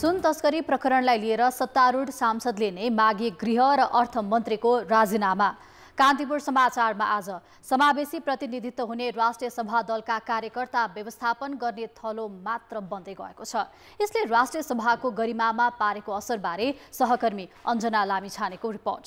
सुन तस्करी प्रकरणलाई लिएर सत्तारूढ सांसदले नै मागे गृह र अर्थ मन्त्रीको राजीनामा। कान्तिपुर समाचारमा आज समावेशी प्रतिनिधित्व हुने राष्ट्रिय सभा दलका कार्यकर्ता व्यवस्थापन गर्ने थलो मात्र बन्दै गएको छ। यसले राष्ट्रिय सभाको गरिमामा पारेको असरबारे सहकर्मी अञ्जना लामिछानेको रिपोर्ट।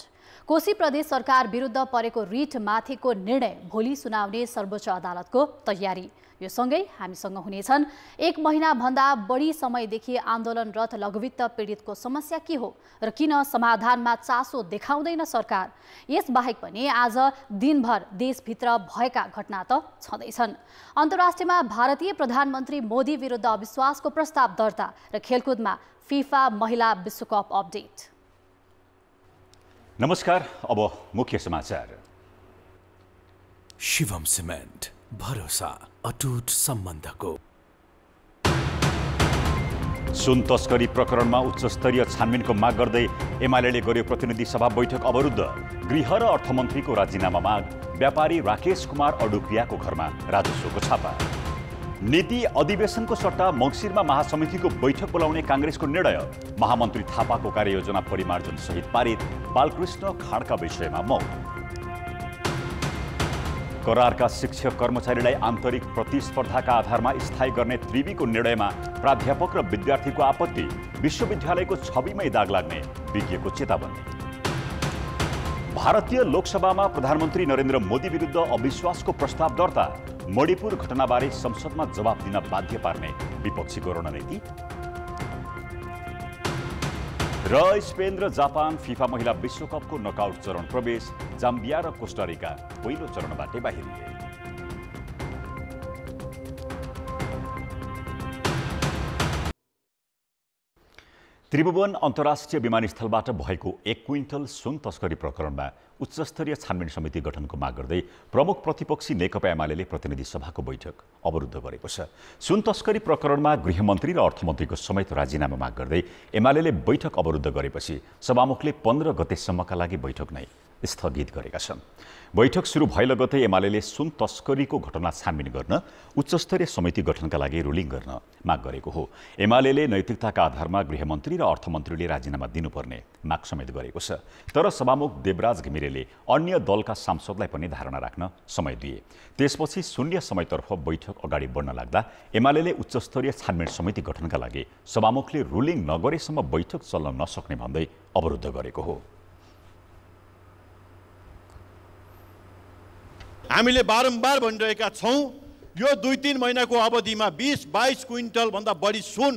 कोशी प्रदेश सरकार विरुद्ध परेको रिट माथिको निर्णय भोलि सुनाउने सर्वोच्च अदालतको तयारी। यो सँगै हामीसँग हुनेछन् 1 महिना भन्दा बढी समयदेखि आन्दोलनरत लघुवित्त पीडितको समस्या के हो र किन समाधानमा चासो देखाउँदैन सरकार। यसबाहेक पनि आज दिनभर देशभित्र भएका घटना त छँदैछन्। अन्तर्राष्ट्रियमा भारतीय प्रधानमन्त्री मोदी विरुद्ध अविश्वासको प्रस्ताव दर्ता र खेलकुदमा फिफा महिला विश्वकप अपडेट। नमस्कार, अब मुख्य समाचार। शिवम सिमेन्ट, भरोसा अटुट सम्बन्धको। सुन तस्करी प्रकरणमा उच्चस्तरीय छानबिनको माग गर्दै एमालेले गर्यो प्रतिनिधि सभा बैठक अवरुद्ध। गृह र अर्थमन्त्रीको राजीनामा माग। व्यापारी राकेश कुमार अडुपियाको घरमा राजस्वको छापा। नीति अधिवेशनको सट्टा मङ्सिरमा महासमितिको बैठक बोलाउने काङ्ग्रेसको निर्णय। महामन्त्री थापाको कार्ययोजना परिमार्जन सहित पारित। बालकृष्ण खाँडका विषयमा मौन। करारका शिक्षक कर्मचारीलाई आन्तरिक प्रतिस्पर्धाका आधारमा स्थायी गर्ने त्रिवीको निर्णयमा प्राध्यापक र विद्यार्थीको आपत्ति। विश्वविद्यालयको छविमै दाग लाग्ने विज्ञको चेतावनी। भारतीय लोकसभामा प्रधानमन्त्री नरेन्द्र मोदी विरुद्ध अविश्वासको प्रस्ताव दर्ता। मणिपुर घटनाबारे संसदमा जवाब दिन बाध्य पार्ने विपक्षीको रणनीति। र स्पेन र जापान फिफा महिला विश्वकपको नकआउट चरण प्रवेश। जाम्बिया र कोस्टारिका पहिलो चरणबाटै बाहिरिए। त्रिभुवन अन्तर्राष्ट्रिय विमानस्थलबाट भएको 1 क्विन्टल सुन तस्करी प्रकरणमा उच्चस्तरीय छानबिन समिति गठनको माग गर्दै प्रमुख प्रतिपक्षी नेकपा एमालेले प्रतिनिधि सभाको बैठक अवरुद्ध गरेको छ। सुन तस्करी प्रकरणमा गृहमन्त्री र अर्थमन्त्रीको समेत राजीनामा माग गर्दै एमालेले बैठक अवरुद्ध गरेपछि सभामुखले 15 गतेसम्मका लागि बैठक नै स्थगित गरेका छन्। बैठक सुरु भए लगतै एमालेले सुन तस्करीको घटना छानबिन गर्न उच्चस्तरीय समिति गठनका लागि रुलिङ गर्न माग गरेको हो। एमालेले नैतिकताका आधारमा गृहमन्त्री र अर्थमन्त्रीले राजीनामा दिनुपर्ने माग समेत गरेको छ। तर सभामुख देवराज घिमिरेले अन्य दलका सांसदलाई पनि धारणा राख्न समय दिए। त्यसपछि शून्य समयतर्फ बैठक अगाडि बढ्न लाग्दा एमालेले उच्चस्तरीय छानबिन समिति गठनका लागि सभामुखले रुलिङ नगरेसम्म बैठक चल्न नसक्ने भन्दै अवरुद्ध गरेको हो। हामीले बारम्बार भनिरहेका छौँ, यो 2-3 महिनाको अवधिमा 20-22 क्विन्टल भन्दा बढी सुन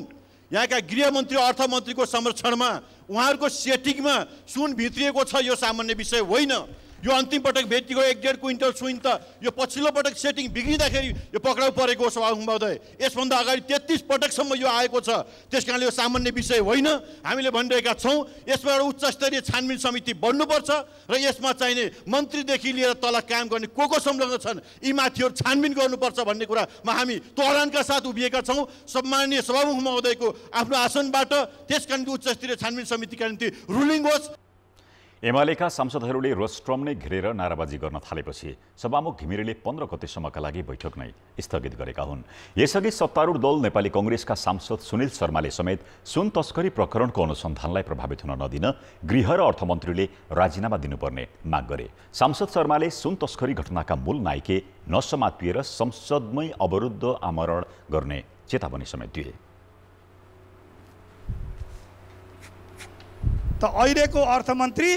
यहाँका गृहमन्त्री अर्थमन्त्रीको संरक्षणमा उहाँहरूको सेटिङमा सुन भित्रिएको छ। यो सामान्य विषय होइन। यो अन्तिम पटक भेटिएको 1-1.5 क्विन्टल सुन त यो पछिल्लो पटक सेटिङ बिग्रिँदाखेरि यो पक्राउ परेको सभामुख महोदय। यसभन्दा अगाडि 33 पटकसम्म यो आएको छ। त्यसकारणले यो सामान्य विषय होइन। हामीले भनिरहेका छौँ, यसमा एउटा उच्चस्तरीय छानबिन समिति बन्नुपर्छ र यसमा चाहिने मन्त्रीदेखि लिएर तल काम गर्ने को संलग्न छन् यी माथिहरू छानबिन गर्नुपर्छ भन्ने कुरामा हामी तोडानका साथ उभिएका छौँ। सम्माननीय सभामुख महोदयको आफ्नो आसनबाट त्यसका निम्ति उच्चस्तरीय छानबिन समितिका निम्ति रुलिङ होस्। एमालेका सांसदहरूले रोस्ट्रम नै घेरेर नाराबाजी गर्न थालेपछि सभामुख घिमिरेले 15 गतेसम्मका लागि बैठक नै स्थगित गरेका हुन्। यसअघि सत्तारूढ दल नेपाली कांग्रेसका सांसद सुनिल शर्माले समेत सुन तस्करी प्रकरणको अनुसन्धानलाई प्रभावित हुन नदिन गृह र अर्थमन्त्रीले राजीनामा दिनुपर्ने माग गरे। सांसद शर्माले सुन तस्करी घटनाका मूल नायके नसमातिएर संसदमै अवरुद्ध आमरण गर्ने चेतावनी समेत दिए। त अहिलेको अर्थमन्त्री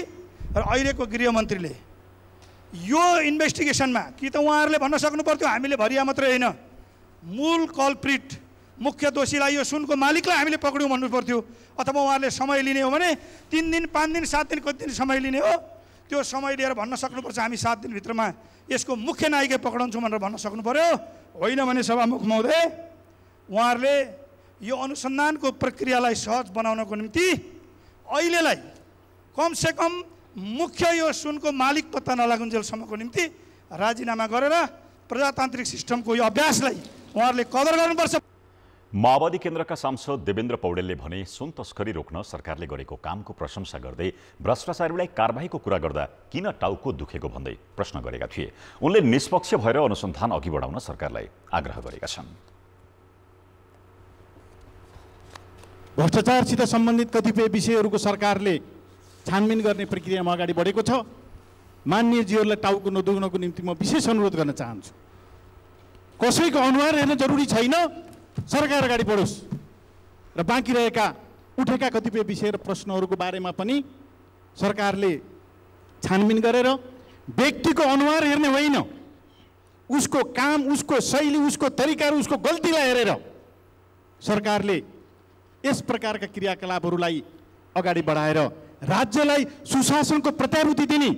र अहिलेको गृहमन्त्रीले यो इन्भेस्टिगेसनमा कि त उहाँहरूले भन्न सक्नु पर्थ्यो हामीले भरिया मात्रै होइन, मूल कल्प्रिट मुख्य दोषीलाई यो सुनको मालिकलाई हामीले पक्रियौँ भन्नु पर्थ्यो। अथवा उहाँहरूले समय लिने हो भने 3 दिन 5 दिन 7 दिन कति दिन समय लिने हो, त्यो समय लिएर भन्न सक्नुपर्छ हामी 7 दिनभित्रमा यसको मुख्य नायिका पक्राउँछौँ भनेर भन्न सक्नु पर्यो। होइन भने सभामुख महोदय उहाँहरूले यो अनुसन्धानको प्रक्रियालाई सहज बनाउनको निम्ति अहिलेलाई कमसेकम मुख्य यो सुनको मालिक पत्ता नलागुन्जेलसम्मको निम्ति राजीनामा गरेर प्रजातान्त्रिक सिस्टमको यो अभ्यासलाई उहाँहरूले कदर गर्नुपर्छ। माओवादी केन्द्रका सांसद देवेन्द्र पौडेलले भने सुन तस्करी रोक्न सरकारले गरेको कामको प्रशंसा गर्दै भ्रष्टाचारीलाई कारबाहीको कुरा गर्दा किन टाउको दुखेको भन्दै प्रश्न गरेका थिए। उनले निष्पक्ष भएर अनुसन्धान अघि बढाउन सरकारलाई आग्रह गरेका छन्। भ्रष्टाचारसित सम्बन्धित कतिपय विषयहरूको सरकारले छानबिन गर्ने प्रक्रियामा अगाडि बढेको छ। माननीयजीहरूलाई टाउको नदुख्नको निम्ति म विशेष अनुरोध गर्न चाहन्छु। कसैको अनुहार हेर्न जरुरी छैन, सरकार अगाडि बढोस् र बाँकी रहेका उठेका कतिपय विषय र प्रश्नहरूको बारेमा पनि सरकारले छानबिन गरेर व्यक्तिको अनुहार हेर्ने होइन, उसको काम, उसको शैली, उसको तरिकाहरू, उसको गल्तीलाई हेरेर सरकारले यस प्रकारका क्रियाकलापहरूलाई अगाडि बढाएर राज्यलाई सुशासनको प्रत्याभूति दिने,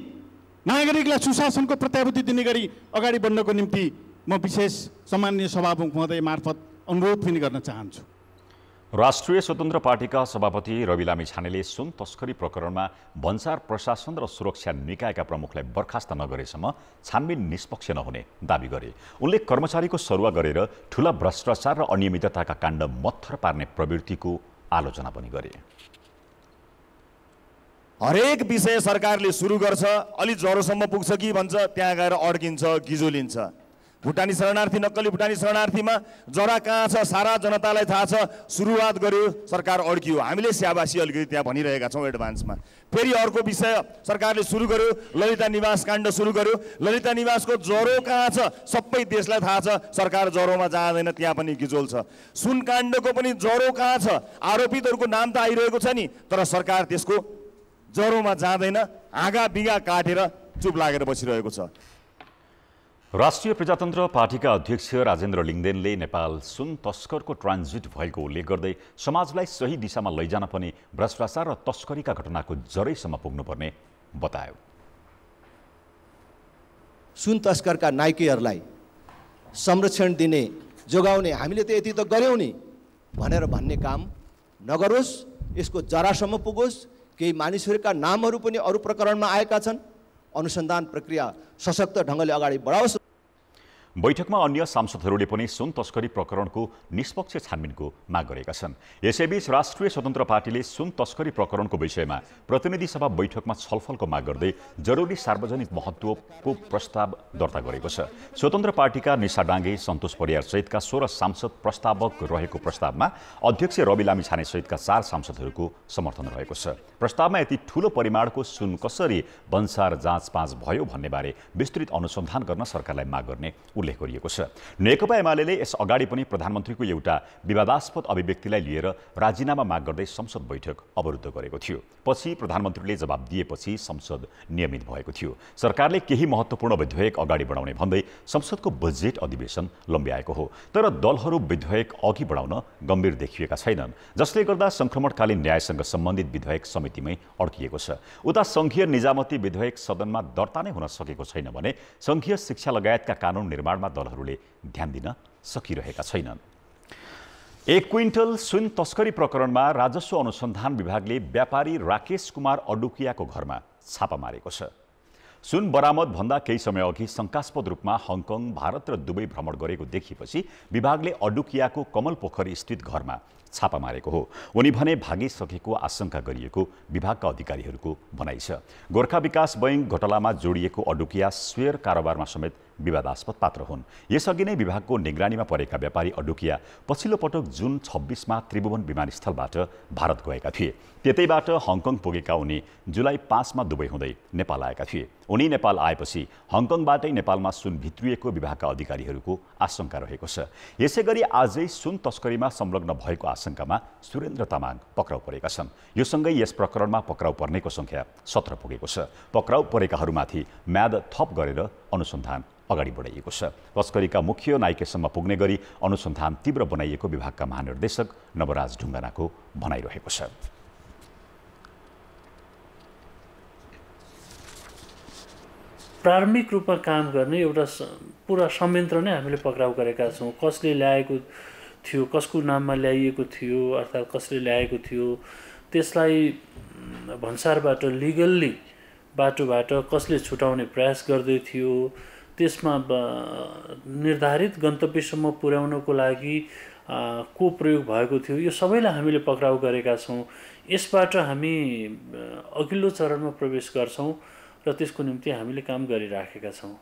नागरिकलाई सुशासनको प्रत्याभूति दिने गरी अगाडि बढ्नको निम्ति म विशेष सम्माननीय सभामुख महोदय मार्फत अनुरोध पनि गर्न चाहन्छु। राष्ट्रिय स्वतन्त्र पार्टीका सभापति रवि लामिछानेले सुन तस्करी प्रकरणमा भन्सार प्रशासन र सुरक्षा निकायका प्रमुखलाई बर्खास्त नगरेसम्म छानबिन निष्पक्ष नहुने दावी गरे। उनले कर्मचारीको सरुवा गरेर ठूला भ्रष्टाचार र अनियमितताका काण्ड मत्थर पार्ने प्रवृत्तिको आलोचना पनि गरे। हरेक विषय सरकारले सुरु गर्छ, अलि ज्वरोसम्म पुग्छ कि भन्छ, त्यहाँ गएर अड्किन्छ, गिजो लिन्छ। भुटानी शरणार्थी, नक्कली भुटानी शरणार्थीमा जरा कहाँ छ सारा जनतालाई थाहा छ। सुरुवात गर्यो, सरकार अड्कियो। हामीले स्याबासी अलिकति त्यहाँ भनिरहेका छौँ एडभान्समा। फेरि अर्को विषय सरकारले सुरु गर्यो, ललिता निवास काण्ड सुरु गर्यो। ललिता निवासको ज्वरो कहाँ छ सबै देशलाई थाहा छ, सरकार ज्वरोमा जाँदैन, त्यहाँ पनि गिजोल छ। सुन काण्डको पनि ज्वरो कहाँ छ, आरोपितहरूको नाम त आइरहेको छ नि, तर सरकार त्यसको ज्वरोमा जाँदैन, हाँगा बिगा काटेर चुप लागेर बसिरहेको छ। राष्ट्रिय प्रजातन्त्र पार्टीका अध्यक्ष राजेन्द्र लिङ्गदेनले नेपाल सुन तस्करको ट्रान्जिट भएको उल्लेख गर्दै समाजलाई सही दिशामा लैजान पनि भ्रष्टाचार र तस्करीका घटनाको जरैसम्म पुग्नुपर्ने बतायो। सुन तस्करका नायकहरूलाई संरक्षण दिने, जोगाउने हामीले त यति त गर्यौँ नि भनेर भन्ने काम नगरोस्, यसको जरासम्म पुगोस्। केही मानिसहरूका नामहरू पनि अरू प्रकरणमा आएका छन्, अनुसन्धान प्रक्रिया सशक्त ढङ्गले अगाडि बढाओस्। बैठकमा अन्य सांसदहरूले पनि सुन तस्करी प्रकरणको निष्पक्ष छानबिनको माग गरेका छन्। यसैबीच राष्ट्रिय स्वतन्त्र पार्टीले सुन तस्करी प्रकरणको विषयमा प्रतिनिधि सभा बैठकमा छलफलको माग गर्दै जरुरी सार्वजनिक महत्त्वको प्रस्ताव दर्ता गरेको छ। स्वतन्त्र पार्टीका निशा डाङ्गे, सन्तोष परियार सहितका 16 सांसद प्रस्तावक रहेको प्रस्तावमा अध्यक्ष रवि लामिछाने सहितका 4 सांसदहरूको समर्थन रहेको छ। प्रस्तावमा यति ठूलो परिमाणको सुन कसरी भन्सार जाँचपाँच भयो भन्ने बारे विस्तृत अनुसन्धान गर्न सरकारलाई माग गर्ने उल्लेख गरिएको छ। नेकपा एमाले यस अगाडि पनि प्रधानमन्त्रीको एउटा विवादास्पद अभिव्यक्तिलाई लिएर राजीनामा माग गर्दै संसद बैठक अवरुद्ध गरेको थियो। पछि प्रधानमन्त्रीले जवाब दिएपछि संसद नियमित भएको थियो। सरकारले केही महत्त्वपूर्ण विधेयक अगाडि बढाउने भन्दै संसदको बजेट अधिवेशन लम्ब्याएको हो, तर दलहरू विधेयक अघि बढाउन गम्भीर देखिएका छैनन्, जसले गर्दा संक्रमणकालीन न्यायसँग सम्बन्धित विधेयक समितिमै अड्किएको छ। उता संघीय निजामती विधेयक सदनमा दर्ता नै हुन सकेको छैन भने संघीय शिक्षा लगायतका कानून निर्माणमा दलहरूले ध्यान दिन सकिरहेका छैनन्। 1 क्विन्टल सुन तस्करी प्रकरणमा राजस्व अनुसन्धान विभागले व्यापारी राकेश कुमार अडुकियाको घरमा छापा मारेको छ। सुन बरामद भन्दा केही समय अघि शंकास्पद रूपमा हङकङ, भारत र दुबई भ्रमण गरेको देखिएपछि विभागले अडुकियाको कमल पोखरी स्थित घरमा छापा मारेको हो। उनी भने भागिसकेको आशंका गरिएको विभागका अधिकारीहरूको भनाइ छ। गोर्खा विकास बैंक घोटालामा जोडिएको अडुकिया शेयर कारोबारमा समेत विवादास्पद पात्र हुन्। यसअघि नै विभागको निगरानीमा परेका व्यापारी अडुकिया पछिल्लो पटक जुन 26 मा त्रिभुवन विमानस्थलबाट भारत गएका थिए। त्यतैबाट हङकङ पुगेका उनी जुलाई 5 मा दुबई हुँदै नेपाल आएका थिए। उनी नेपाल आएपछि हङकङबाटै नेपालमा सुन भित्रिएको विभागका अधिकारीहरूको आशंका रहेको छ। यसैगरी आजै सुन तस्करीमा संलग्न भएको आशंकामा सुरेन्द्र तामाङ पक्राउ परेका छन्। यो सँगै यस प्रकरणमा पक्राउ पर्नेको संख्या 17 पुगेको छ। पक्राउ परेकाहरूमाथि म्याद थप गरेर अनुसन्धान अगाडि बढाइएको छ। तस्करीका मुख्य नायकसम्म पुग्ने गरी अनुसन्धान तीव्र बनाइएको विभागका महानिर्देशक नवराज ढुङ्गानाको भनाइरहेको छ। प्रारम्भिक रूपमा काम गर्ने एउटा पुरा संयन्त्र नै हामीले पक्राउ गरेका छौँ। कसले ल्याएको थियो, कसको नाममा ल्याइएको थियो, अर्थात् कसले ल्याएको थियो, त्यसलाई भन्सारबाट लिगल्ली बाटोबाट कसले छुटाउने प्रयास गर्दै थियो, त्यसमा निर्धारित गन्तव्यसम्म पुर्याउनको लागि को प्रयोग भएको थियो, यो सबैलाई हामीले पक्राउ गरेका छौँ। यसबाट हामी अघिल्लो चरणमा प्रवेश गर्छौँ र त्यसको निम्ति हामीले काम गरिराखेका छौँ।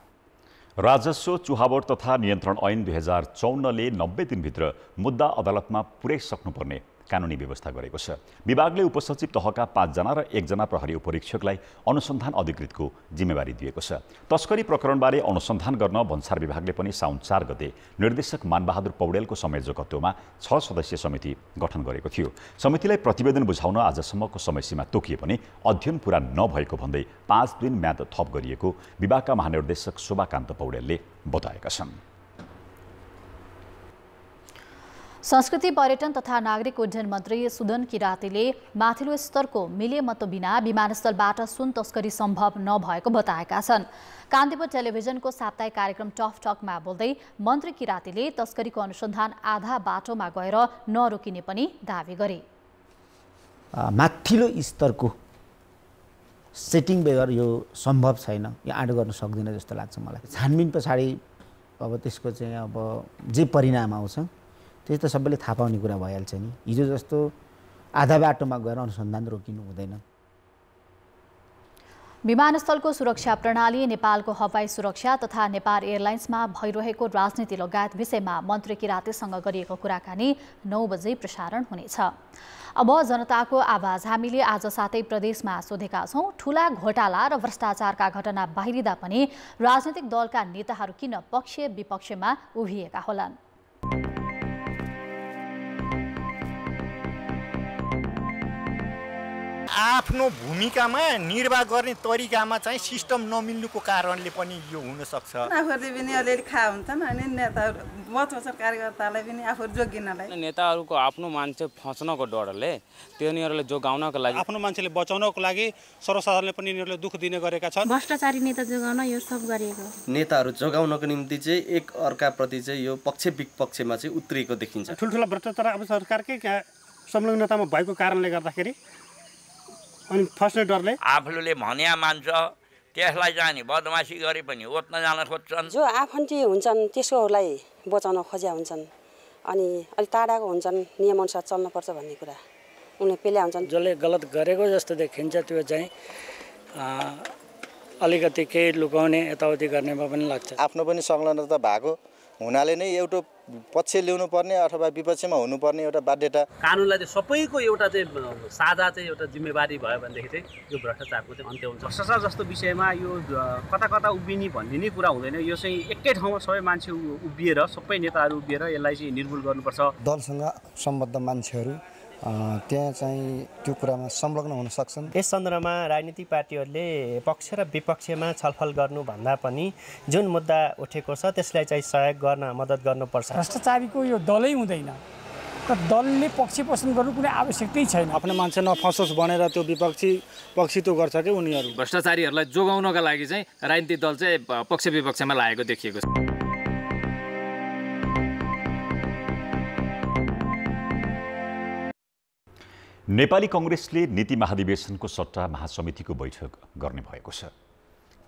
राजस्व चुहावट तथा नियन्त्रण ऐन 2054 ले 90 दिनभित्र मुद्दा अदालतमा पुर्याइसक्नुपर्ने कानुनी व्यवस्था गरेको छ। विभागले उपसचिव तहका 5 जना र 1 जना प्रहरी उपरीक्षकलाई अनुसन्धान अधिकृतको जिम्मेवारी दिएको छ। तस्करी प्रकरणबारे अनुसन्धान गर्न भन्सार विभागले पनि साउन 4 गते निर्देशक मानबहादुर पौडेलको संयोजकत्वमा 6 सदस्यीय समिति गठन गरेको थियो। समितिलाई प्रतिवेदन बुझाउन आजसम्मको समयसीमा तोकिए पनि अध्ययन पूरा नभएको भन्दै 5 दिन म्याद थप गरिएको विभागका महानिर्देशक शोभाकान्त पौडेलले बताएका छन्। संस्कृति पर्यटन तथा नागरिक उड्डयन मन्त्री सुदन किरातीले माथिल्लो स्तरको मिलेमतो बिना विमानस्थलबाट सुन तस्करी सम्भव नभएको बताएका छन्। कान्तिपुर टेलिभिजनको साप्ताहिक कार्यक्रम टफ टकमा बोल्दै मन्त्री किरातीले तस्करीको अनुसन्धान आधा बाटोमा गएर नरोकिने पनि दावी गरे। माथिल्लो स्तरको सेटिङ बेगर यो सम्भव छैन, यो आँट गर्न सक्दैन जस्तो लाग्छ मलाई। छानबिन पछाडि अब त्यसको चाहिँ अब जे परिणाम आउँछ त्यो त सबैले थाहा पाउने कुरा भइहाल्छ नि। हिजो जस्तो आधा बाटोमा गएर अनुसन्धान रोकिनु हुँदैन। विमानस्थलको सुरक्षा प्रणाली, नेपालको हवाई सुरक्षा तथा नेपाल एयरलाइन्समा भइरहेको राजनीति लगायत विषयमा मन्त्री किरातीसँग गरिएको कुराकानी 9 बजे प्रसारण हुनेछ। अब जनताको आवाज हामीले आज सातै प्रदेशमा सोधेका छौँ। ठूला घोटाला र भ्रष्टाचारका घटना बाहिरिँदा पनि राजनीतिक दलका नेताहरू किन पक्ष विपक्षमा उभिएका होलान्? आफ्नो भूमिकामा निर्वाह गर्ने तरिकामा चाहिँ सिस्टम नमिल्नुको कारणले पनि यो हुनसक्छ। आफूले पनि अलिअलि खा हुन्छन् अनि नेताहरू बचोचर कार्यकर्तालाई पनि आफू जोगिनलाई नेताहरूको आफ्नो मान्छे फस्नको डरले तिनीहरूले जोगाउनको लागि आफ्नो मान्छेले बचाउनको लागि सर्वसाधारणले पनि यिनीहरूले दुःख दिने गरेका छन्। भ्रष्टाचारी नेता जोगाउन यो सब गरिएको। नेताहरू जोगाउनको निम्ति चाहिँ एक अर्काप्रति चाहिँ यो पक्ष विपक्षमा चाहिँ उत्रिएको देखिन्छ। ठुल्ठुला भ्रष्टाचार अब सरकारकै संलग्नतामा भएको कारणले गर्दाखेरि अनि फस्ने डरले आफूले भन्या मान्छ त्यसलाई चाहिँ नि बदमासी गरे पनि ओत्न जान खोज्छन्। जो आफन्ती हुन्छन् त्यसकोहरूलाई बचाउन खोज्या हुन्छन् अनि अलि टाढाको हुन्छन्, नियमअनुसार चल्नुपर्छ भन्ने कुरा उनले पेल्या हुन्छन्। जसले गलत गरेको जस्तो देखिन्छ त्यो चाहिँ अलिकति केही लुकाउने यताउति गर्नेमा पनि लाग्छ। आफ्नो पनि संलग्नता भएको हुनाले नै एउटा पक्ष ल्याउनु पर्ने अथवा विपक्षमा हुनुपर्ने एउटा बाध्यता। कानुनलाई चाहिँ सबैको एउटा चाहिँ साझा चाहिँ एउटा जिम्मेवारी भयो भनेदेखि चाहिँ यो भ्रष्टाचारको चाहिँ अन्त्य हुन्छ। भ्रष्टाचार जस्तो विषयमा यो कता कता उभिने भन्ने नै कुरा हुँदैन। यो चाहिँ एकै ठाउँमा सबै मान्छे उभिएर सबै नेताहरू उभिएर यसलाई चाहिँ निर्मूल गर्नुपर्छ। दलसँग सम्बद्ध मान्छेहरू त्यहाँ चाहिँ त्यो कुरामा संलग्न हुन सक्छन्। यस सन्दर्भमा राजनीतिक पार्टीहरूले पक्ष र विपक्षमा छलफल गर्नुभन्दा पनि जुन मुद्दा उठेको छ त्यसलाई चाहिँ सहयोग गर्न मद्दत गर्नुपर्छ। भ्रष्टाचारीको यो दलै हुँदैन र दलले पक्ष पोषण गर्नु कुनै आवश्यकतै छैन। आफ्नो मान्छे नफसोस् भनेर त्यो पक्षित्व गर्छ कि उनीहरू। भ्रष्टाचारीहरूलाई जोगाउनका लागि चाहिँ राजनीतिक दल चाहिँ पक्ष विपक्षमा लागेको देखिएको छ। नेपाली कांग्रेसले नीति महाधिवेशनको सट्टा महासमितिको बैठक गर्ने भएको छ।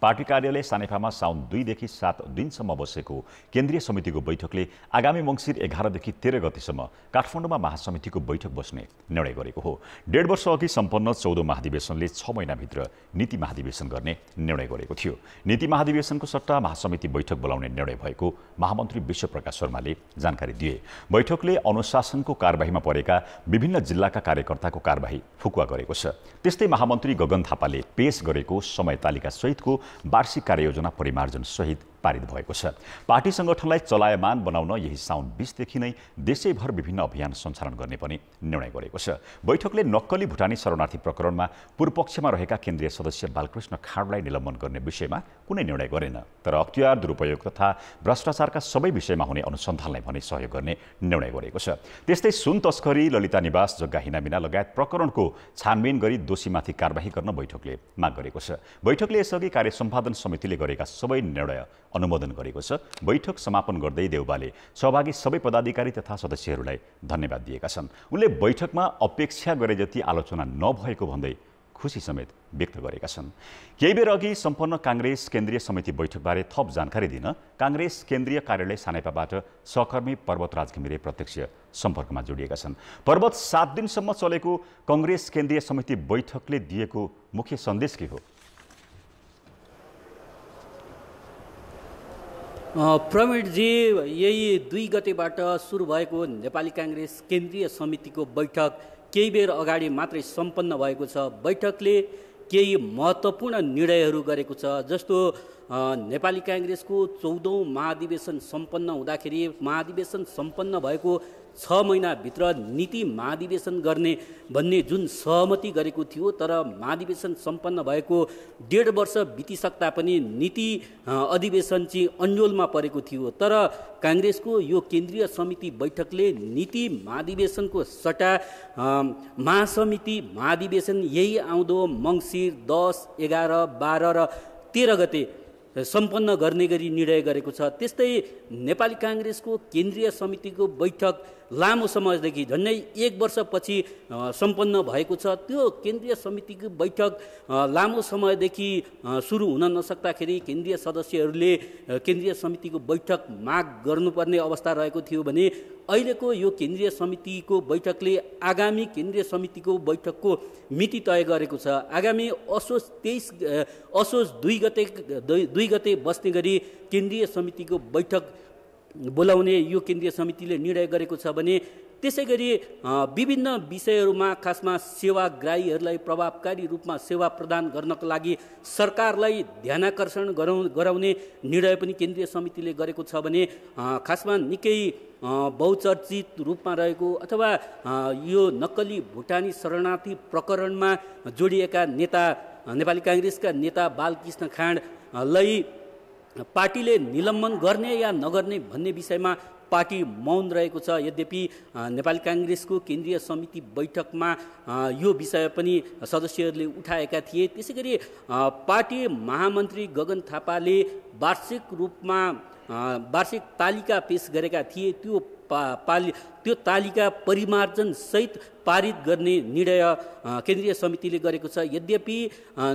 पार्टी कार्यालय सानेपामा साउन 2 देखि 7 दिनसम्म बसेको केन्द्रीय समितिको बैठकले आगामी मङ्सिर 11 देखि 13 गतेसम्म काठमाडौँमा महासमितिको बैठक बस्ने निर्णय गरेको हो। 1.5 वर्ष अघि सम्पन्न 14औं महाधिवेशनले 6 महिनाभित्र नीति महाधिवेशन गर्ने निर्णय गरेको थियो। नीति महाधिवेशनको सट्टा महासमिति बैठक बोलाउने निर्णय भएको महामन्त्री विश्वप्रकाश शर्माले जानकारी दिए। बैठकले अनुशासनको कारबाहीमा परेका विभिन्न जिल्लाका कार्यकर्ताको कारबाही फुकुवा गरेको छ। त्यस्तै महामन्त्री गगन थापाले पेश गरेको समय तालिका सहितको वार्षिक कार्ययोजना परिमार्जन सहित पारित भएको छ। पार्टी संगठनलाई चलायमान बनाउन यही साउन 20 देखि नै देशैभर विभिन्न अभियान सञ्चालन गर्ने पनि निर्णय गरेको छ। बैठकले नक्कली भुटानी शरणार्थी प्रकरणमा पूर्वपक्षमा रहेका केन्द्रीय सदस्य बालकृष्ण खाँडलाई निलम्बन गर्ने विषयमा कुनै निर्णय गरेन, तर अख्तियार दुरुपयोग तथा भ्रष्टाचारका सबै विषयमा हुने अनुसन्धानलाई भने सहयोग गर्ने निर्णय गरेको छ। त्यस्तै सुन तस्करी, ललिता निवास, जग्गा हिनामिना लगायत प्रकरणको छानबिन गरी दोषीमाथि कारबाही गर्न बैठकले माग गरेको छ। बैठकले यसअघि कार्य सम्पादन समितिले गरेका सबै निर्णय अनुमोदन गरेको छ। बैठक समापन गर्दै देउबाले सहभागी सबै पदाधिकारी तथा सदस्यहरूलाई धन्यवाद दिएका छन्। उनले बैठकमा अपेक्षा गरे जति आलोचना नभएको भन्दै खुसी समेत व्यक्त गरेका छन्। केही बेर अघि सम्पन्न कांग्रेस केन्द्रीय समिति बैठकबारे थप जानकारी दिन कांग्रेस केन्द्रीय कार्यालय सानेपाबाट सहकर्मी पर्वतराज घिमिरे प्रत्यक्ष सम्पर्कमा जोडिएका छन्। पर्वत, 7 दिनसम्म चलेको कांग्रेस केन्द्रीय समिति बैठकले दिएको मुख्य सन्देश के हो? प्रवीणजी, यही 2 गतेबाट सुरु भएको नेपाली काङ्ग्रेस केन्द्रीय समितिको बैठक केही बेर अगाडि मात्रै सम्पन्न भएको छ। बैठकले केही महत्त्वपूर्ण निर्णयहरू गरेको छ, जस्तो नेपाली काङ्ग्रेसको 14औं महाधिवेशन सम्पन्न हुँदाखेरि महाधिवेशन सम्पन्न भएको 6 महिनाभित्र नीति महाधिवेशन गर्ने भन्ने जुन सहमति गरेको थियो, तर महाधिवेशन सम्पन्न भएको 1.5 वर्ष बितिसक्दा पनि नीति अधिवेशन चाहिँ अन्योलमा परेको थियो। तर काङ्ग्रेसको यो केन्द्रीय समिति बैठकले नीति महाधिवेशनको सट्टा महासमिति महाधिवेशन यही आउँदो मङ्सिर 10, 11, 12 र 13 गते सम्पन्न गर्ने गरी निर्णय गरेको छ। त्यस्तै नेपाली काङ्ग्रेसको केन्द्रीय समितिको बैठक लामो समयदेखि झन्डै 1 वर्षपछि सम्पन्न भएको छ। त्यो केन्द्रीय समितिको बैठक लामो समयदेखि सुरु हुन नसक्दाखेरि केन्द्रीय सदस्यहरूले केन्द्रीय समितिको बैठक माग गर्नुपर्ने अवस्था रहेको थियो भने अहिलेको यो केन्द्रीय समितिको बैठकले आगामी केन्द्रीय समितिको बैठकको मिति तय गरेको छ। आगामी असोज 2 गते बस्ने गरी केन्द्रीय समितिको बैठक बोलाउने यो केन्द्रीय समितिले निर्णय गरेको छ भने त्यसै गरी विभिन्न विषयहरूमा खासमा सेवाग्राहीहरूलाई प्रभावकारी रूपमा सेवा प्रदान गर्नको लागि सरकारलाई ध्यानाकर्षण गराउने निर्णय पनि केन्द्रीय समितिले गरेको छ भने खासमा निकै बहुचर्चित रूपमा रहेको अथवा यो नक्कली भुटानी शरणार्थी प्रकरणमा जोडिएका नेता नेपाली काङ्ग्रेसका नेता बालकृष्ण खाँडलाई पार्टीले निलम्बन गर्ने या नगर्ने भन्ने विषयमा पार्टी मौन रहेको छ। यद्यपि नेपाली काङ्ग्रेसको केन्द्रीय समिति बैठकमा यो विषय पनि सदस्यहरूले उठाएका थिए। त्यसैगरी पार्टी महामन्त्री गगन थापाले वार्षिक तालिका पेश गरेका थिए। त्यो तालिका परिमार्जन सहित पारित गर्ने निर्णय केन्द्रीय समितिले गरेको छ। यद्यपि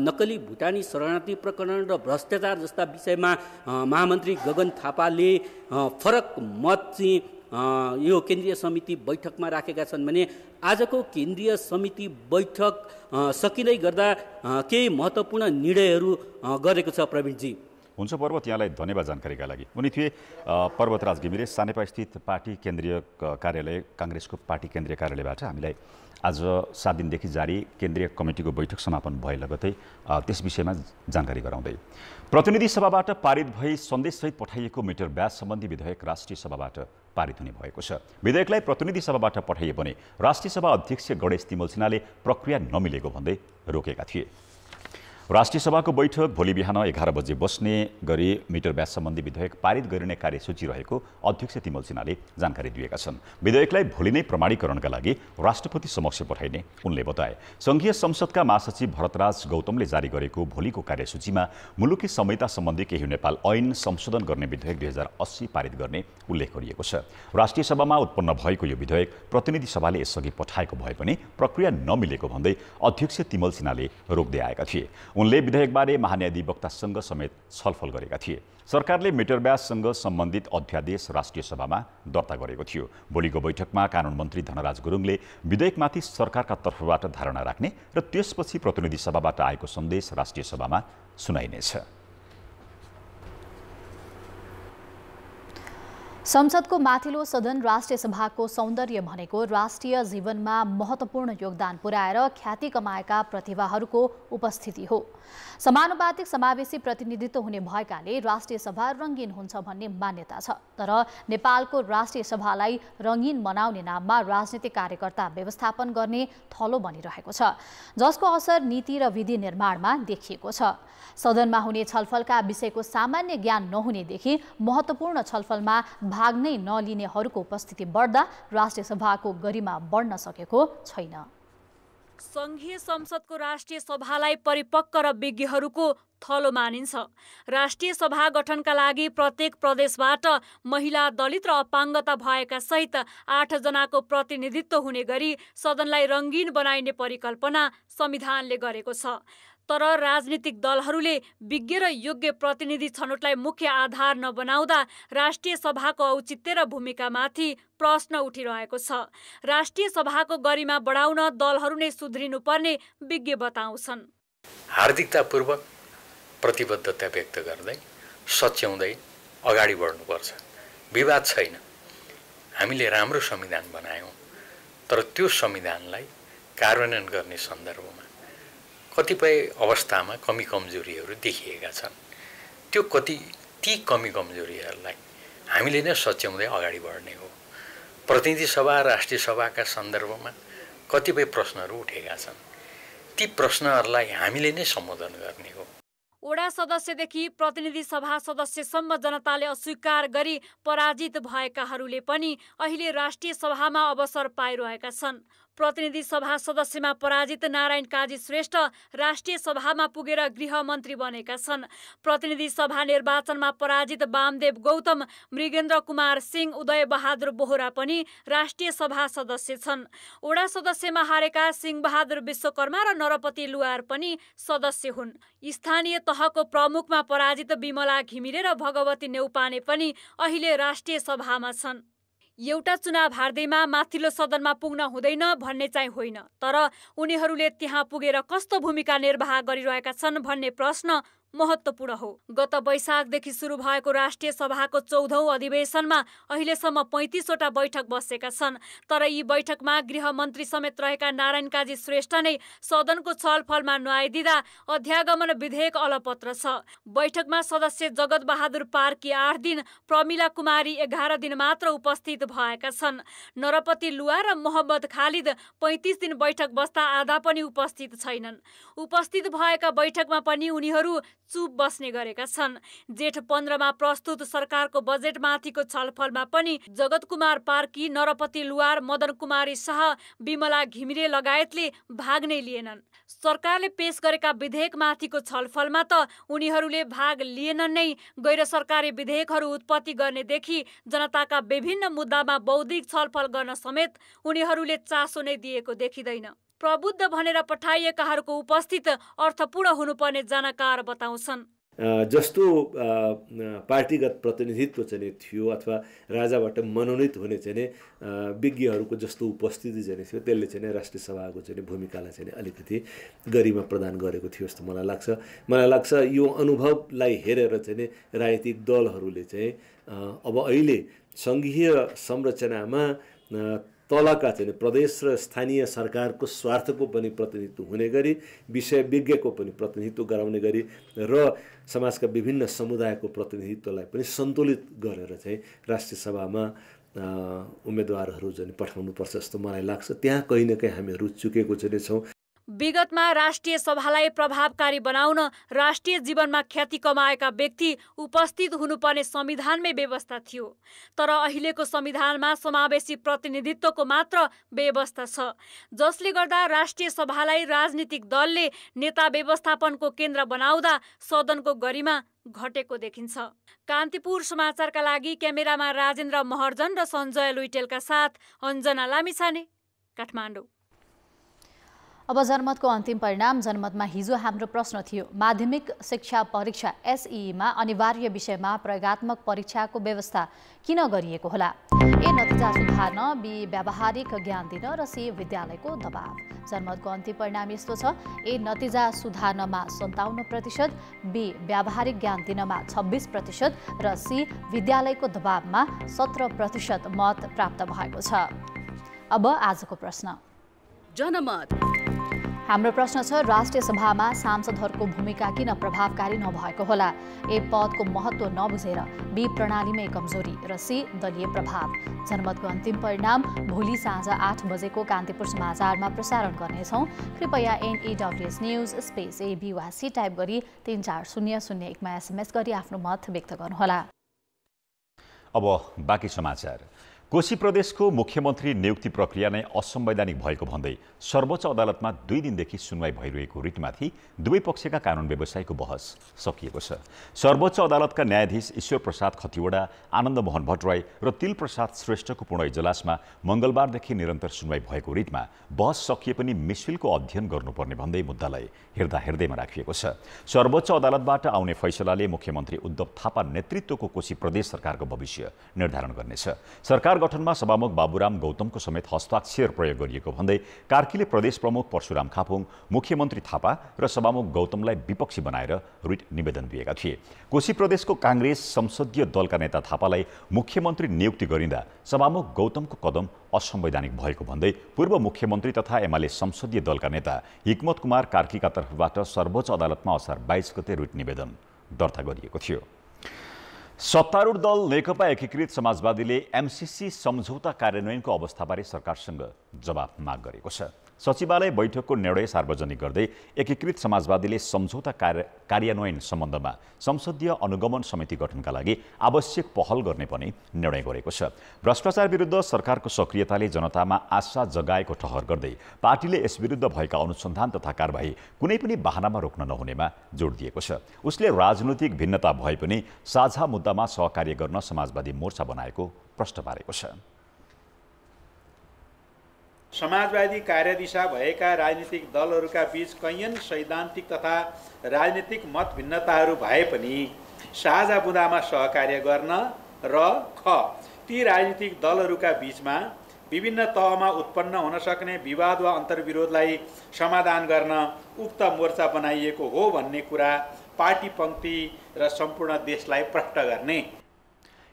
नक्कली भुटानी शरणार्थी प्रकरण र भ्रष्टाचार जस्ता विषयमा महामन्त्री गगन थापाले फरक मत चाहिँ यो केन्द्रीय समिति बैठकमा राखेका छन् भने आजको केन्द्रीय समिति बैठक सकिँदै गर्दा केही महत्त्वपूर्ण निर्णयहरू गरेको छ। प्रवीणजी, हुन्छ पर्वत, यहाँलाई धन्यवाद जानकारीका लागि। उनी थिए पर्वतराज घिमिरे, सानेपा स्थित पार्टी केन्द्रीय कार्यालय काङ्ग्रेसको पार्टी केन्द्रीय कार्यालयबाट हामीलाई आज 7 दिनदेखि जारी केन्द्रीय कमिटीको बैठक समापन भए लगतै त्यस विषयमा जानकारी गराउँदै प्रतिनिधि सभाबाट पारित भई सन्देशसहित पठाइएको मिटर ब्याज सम्बन्धी विधेयक राष्ट्रिय सभाबाट पारित हुने भएको छ। विधेयकलाई प्रतिनिधि सभाबाट पठाइए पनि राष्ट्रिय सभा अध्यक्ष गणेश तिमल सिन्हाले प्रक्रिया नमिलेको भन्दै रोकेका थिए। राष्ट्रिय सभाको बैठक भोलि बिहान 11 बजे बस्ने गरी मिटर ब्याज सम्बन्धी विधेयक पारित गरिने कार्यसूची रहेको अध्यक्ष तिमल सिन्हाले जानकारी दिएका छन्। विधेयकलाई भोलि नै प्रमाणीकरणका लागि राष्ट्रपति समक्ष पठाइने उनले बताए। संघीय संसदका महासचिव भरतराज गौतमले जारी गरेको भोलिको कार्यसूचीमा मुलुकी संहिता सम्बन्धी केही नेपाल ऐन संशोधन गर्ने विधेयक 2080 पारित गर्ने उल्लेख गरिएको छ। राष्ट्रिय सभामा उत्पन्न भएको यो विधेयक प्रतिनिधि सभाले यसअघि पठाएको भए पनि प्रक्रिया नमिलेको भन्दै अध्यक्ष तिमल सिन्हाले रोक्दै आएका थिए। उनले विधेयकबारे महान्यायाधिवक्तासँग समेत छलफल गरेका थिए। सरकारले मिटर ब्याजसँग सम्बन्धित अध्यादेश राष्ट्रिय सभामा दर्ता गरेको थियो। भोलिको बैठकमा कानुन मन्त्री धनराज गुरुङले विधेयकमाथि सरकारका तर्फबाट धारणा राख्ने र त्यसपछि प्रतिनिधि सभाबाट आएको सन्देश राष्ट्रिय सभामा सुनाइनेछ। संसदको माथिल्लो सदन राष्ट्रिय सभाको सौन्दर्य भनेको राष्ट्रिय जीवनमा महत्त्वपूर्ण योगदान पुर्याएर ख्याति कमाएका प्रतिभाहरूको उपस्थिति हो। समानुपातिक समावेशी प्रतिनिधित्व हुने भएकाले राष्ट्रिय सभा रङ्गीन हुन्छ भन्ने मान्यता छ। तर नेपालको राष्ट्रिय सभालाई रङ्गीन बनाउने नाममा राजनीतिक कार्यकर्ता व्यवस्थापन गर्ने थलो बनिरहेको छ, जसको असर नीति र विधि निर्माणमा देखिएको छ। सदनमा हुने छलफलका विषयको सामान्य ज्ञान नहुनेदेखि महत्त्वपूर्ण छलफलमा भाग नै नलिनेहरूको उपस्थिति बढ्दा राष्ट्रिय सभाको गरिमा बढ्न सकेको छैन। संघीय संसदको राष्ट्रिय सभालाई परिपक्व र विज्ञहरूको थलो मानिन्छ। राष्ट्रिय सभा गठनका लागि प्रत्येक प्रदेशबाट महिला, दलित र अपाङ्गता भएका सहित 8 जनाको प्रतिनिधित्व हुने गरी सदनलाई रङ्गीन बनाइने परिकल्पना संविधानले गरेको छ। तर राजनीतिक दलहरूले विज्ञ र योग्य प्रतिनिधि छनौटलाई मुख्य आधार नबनाउँदा राष्ट्रिय सभाको औचित्य र भूमिकामाथि प्रश्न उठिरहेको छ। राष्ट्रिय सभाको गरिमा बढाउन दलहरू नै सुध्रिनुपर्ने विज्ञ बताउँछन्। हार्दिकतापूर्वक प्रतिबद्धता व्यक्त गर्दै सच्याउँदै अगाडि बढ्नुपर्छ। विवाद छैन, हामीले राम्रो संविधान बनायौँ, तर त्यो संविधानलाई कार्यान्वयन गर्ने सन्दर्भमा कतिपय अवस्थामा कमी कमजोरीहरू देखिएका छन्। ती कमी कमजोरीहरूलाई हामीले नै सच्याउँदै अगाडि बढ्ने हो। प्रतिनिधि सभा राष्ट्रिय सभाका सन्दर्भमा कतिपय प्रश्नहरू उठेका छन्, ती प्रश्नहरूलाई हामीले नै सम्बोधन गर्ने हो। वडा सदस्यदेखि प्रतिनिधि सभा सदस्यसम्म जनताले अस्वीकार गरी पराजित भएकाहरूले पनि अहिले राष्ट्रिय सभामा अवसर पाइरहेका छन्। प्रतिनिधि सभा सदस्यमा पराजित नारायण काजी श्रेष्ठ राष्ट्रिय सभामा पुगेर गृहमन्त्री बनेका छन्। प्रतिनिधि सभा निर्वाचनमा पराजित वामदेव गौतम, मृगेन्द्र कुमार सिंह, उदय बहादुर बोहरा पनि राष्ट्रिय सभा सदस्य छन्। वडा सदस्यमा हारेका सिंह बहादुर विश्वकर्मा र नरपति लुवार पनि सदस्य हुन्। स्थानीय तहको प्रमुखमा पराजित बिमला घिमिरे र भगवती नेउपाने पनि अहिले राष्ट्रिय सभामा छन्। एउटा चुनाव हार्दैमा माथिल्लो सदनमा पुग्न हुँदैन भन्ने चाहिँ होइन, तर उनीहरूले त्यहाँ पुगेर कस्तो भूमिका निर्वाह गरिरहेका छन् भन्ने प्रश्न महत्त्वपूर्ण हो। गत वैशाखदेखि सुरु भएको राष्ट्रिय सभाको 14औं अधिवेशनमा अहिलेसम्म 35वटा बैठक बसेका छन्, तर यी बैठकमा गृहमन्त्री समेत रहेका नारायण काजी श्रेष्ठ नै सदनको छलफलमा नआइदिँदा अध्यागमन विधेयक अलपत्र छ। बैठकमा सदस्य जगत बहादुर पार्की 8 दिन, प्रमिला कुमारी 11 दिन मात्र उपस्थित भएका छन्। नरपति लुवा र मोहम्मद खालिद 35 दिन बैठक बस्दा आधा पनि उपस्थित छैनन्। उपस्थित भएका बैठकमा पनि उनीहरू चुप बस्ने गरेका छन्। जेठ 15मा प्रस्तुत सरकारको बजेटमाथिको छलफलमा पनि जगत कुमार पार्की, नरपति लुवार, मदन कुमारी शाह, बिमला घिमिरे लगायतले भाग नै लिएनन्। सरकारले पेश गरेका विधेयकमाथिको छलफलमा त उनीहरूले भाग लिएनन् नै, गैर सरकारी विधेयकहरू उत्पत्ति गर्नेदेखि जनताका विभिन्न मुद्दामा बौद्धिक छलफल गर्न समेत उनीहरूले चासो नै दिएको देखिँदैन। प्रबुद्ध भनेर पठाइएकाहरूको उपस्थित अर्थपूर्ण हुनुपर्ने जानकार बताउँछन्। जस्तो पार्टीगत प्रतिनिधित्व चाहिँ थियो अथवा राजाबाट मनोनित हुने चाहिँ विज्ञहरूको जस्तो उपस्थिति चाहिँ थियो, त्यसले चाहिँ राष्ट्रिय सभाको चाहिँ भूमिकालाई चाहिँ अलिकति गरिमा प्रदान गरेको थियो जस्तो मलाई लाग्छ। यो अनुभवलाई हेरेर चाहिँ राजनीतिक दलहरूले चाहिँ अब अहिले सङ्घीय संरचनामा तलका चाहिँ प्रदेश र स्थानीय सरकारको स्वार्थको पनि प्रतिनिधित्व हुने गरी, विषय विज्ञको पनि प्रतिनिधित्व गराउने गरी र समाजका विभिन्न समुदायको प्रतिनिधित्वलाई पनि सन्तुलित गरेर चाहिँ राष्ट्रिय सभामा उम्मेदवारहरू चाहिँ पठाउनुपर्छ जस्तो मलाई लाग्छ। त्यहाँ कहीँ न कहीँ हामीहरू चुकेको चाहिँ छौँ। विगतमा राष्ट्रिय सभालाई प्रभावकारी बनाउन राष्ट्रिय जीवनमा ख्याति कमाएका व्यक्ति उपस्थित हुनुपर्ने संविधानमै व्यवस्था थियो, तर अहिलेको संविधानमा समावेशी प्रतिनिधित्वको मात्र व्यवस्था छ, जसले गर्दा राष्ट्रिय सभालाई राजनीतिक दलले नेता व्यवस्थापनको केन्द्र बनाउँदा सदनको गरिमा घटेको देखिन्छ। कान्तिपुर समाचारका लागि क्यामेरामा राजेन्द्र महर्जन र सञ्जय लुइटेलका साथ अञ्जना लामिछाने, काठमाडौँ। अब जनमतको अन्तिम परिणाम। जनमतमा हिजो हाम्रो प्रश्न थियो, माध्यमिक शिक्षा परीक्षा एसईमा अनिवार्य विषयमा प्रयोगात्मक परीक्षाको व्यवस्था किन गरिएको होला? ए नतिजा सुधार्न, बी व्यावहारिक ज्ञान दिन र सी विद्यालयको दबाव। जनमतको अन्तिम परिणाम यस्तो छ, ए नतिजा सुधार्नमा 57%, बी व्यावहारिक ज्ञान दिनमा 26% र सी विद्यालयको दबावमा 17% मत प्राप्त भएको छ। अब आजको प्रश्न। जनमत हाम्रो प्रश्न छ, राष्ट्रिय सभामा सांसदहरूको भूमिका किन प्रभावकारी नभएको होला? ए पदको महत्त्व नबुझेर, बी प्रणालीमै कमजोरी र सी दलीय प्रभाव। जनमतको अन्तिम परिणाम भोलि साँझ 8 बजेको कान्तिपुर समाचारमा प्रसारण गर्नेछौँ। कृपया NEWS न्युज स्पेस AB वा सी टाइप गरी 34001मा SMS गरी आफ्नो मत व्यक्त गर्नुहोला। अब बाँकी समाचार। कोशी प्रदेशको मुख्यमन्त्री नियुक्ति प्रक्रिया नै असंवैधानिक भएको भन्दै सर्वोच्च अदालतमा 2 दिनदेखि सुनवाई भइरहेको रिटमाथि दुवै पक्षका कानुन व्यवसायको बहस सकिएको छ। सर्वोच्च अदालतका न्यायाधीश ईश्वर प्रसाद खतिवडा, आनन्द मोहन भट्टराई र तिल प्रसाद श्रेष्ठको पूर्ण इजलासमा मङ्गलबारदेखि निरन्तर सुनवाई भएको रिटमा बहस सकिए पनि मिसफिलको अध्ययन गर्नुपर्ने भन्दै मुद्दालाई हेर्दैमा राखिएको छ। सर्वोच्च अदालतबाट आउने फैसलाले मुख्यमन्त्री उद्धव थापा नेतृत्वको कोशी प्रदेश सरकारको भविष्य निर्धारण गर्नेछ। सरकार गठनमा सभामुख बाबुराम गौतमको समेत हस्ताक्षर प्रयोग गरिएको भन्दै कार्कीले प्रदेश प्रमुख परशुराम खापुङ, मुख्यमन्त्री थापा र सभामुख गौतमलाई विपक्षी बनाएर रिट निवेदन दिएका थिए। कोशी प्रदेशको काङ्ग्रेस संसदीय दलका नेता थापालाई मुख्यमन्त्री नियुक्ति गरिँदा सभामुख गौतमको कदम असंवैधानिक भएको भन्दै पूर्व मुख्यमन्त्री तथा एमाले संसदीय दलका नेता हिक्मत कुमार कार्कीका तर्फबाट सर्वोच्च अदालतमा असार 22 गते रिट निवेदन दर्ता गरिएको थियो। सत्तारूढ दल नेकपा एकीकृत समाजवादीले एमसीसी सम्झौता कार्यान्वयनको अवस्थाबारे सरकारसँग जवाफ माग गरेको छ। सचिवालय बैठकको निर्णय सार्वजनिक गर्दै एकीकृत समाजवादीले सम्झौता कार्यान्वयन सम्बन्धमा संसदीय अनुगमन समिति गठनका लागि आवश्यक पहल गर्ने पनि निर्णय गरेको छ। भ्रष्टाचार विरुद्ध सरकारको सक्रियताले जनतामा आशा जगाएको ठहर गर्दै पार्टीले यसविरुद्ध भएका अनुसन्धान तथा कारबाही कुनै पनि बहानामा रोक्न नहुनेमा जोड दिएको छ। उसले राजनैतिक भिन्नता भए पनि साझा मुद्दामा सहकार्य गर्न समाजवादी मोर्चा बनाएको प्रश्न पारेको छ। समाजवादी कार्यदिशा भएका राजनीतिक दलहरूका बीच कैयन सैद्धान्तिक तथा राजनीतिक मत भिन्नताहरू भए पनि साझा मुद्दामा सहकार्य गर्न र ती राजनीतिक दलहरूका बीचमा विभिन्न तहमा उत्पन्न हुन सक्ने विवाद वा अन्तर्विरोधलाई समाधान गर्न उक्त मोर्चा बनाइएको हो भन्ने कुरा पार्टी पंक्ति र सम्पूर्ण देशलाई प्रष्ट गर्ने।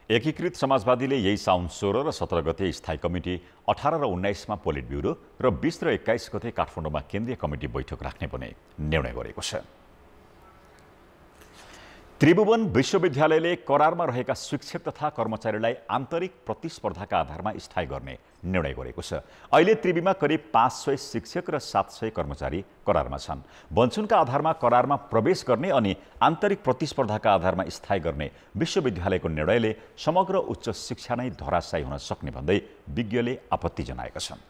एकीकृत समाजवादीले यही साउन 16 र 17 गते स्थायी कमिटी, 18 र 19 मा पोलिट ब्युरो र 20 र 21 गते काठमाडौँमा केन्द्रीय कमिटी बैठक राख्ने पनि निर्णय गरेको छ। त्रिभुवन विश्वविद्यालयले करारमा रहेका शिक्षक तथा कर्मचारीलाई आन्तरिक प्रतिस्पर्धाका आधारमा स्थायी गर्ने निर्णय गरेको छ। अहिले त्रिवीमा करिब 500 शिक्षक र 700 कर्मचारी करारमा छन्। बन्चुनका आधारमा करारमा प्रवेश गर्ने अनि आन्तरिक प्रतिस्पर्धाका आधारमा स्थायी गर्ने विश्वविद्यालयको निर्णयले समग्र उच्च शिक्षा नै धराशायी हुन सक्ने भन्दै विज्ञले आपत्ति जनाएका छन्।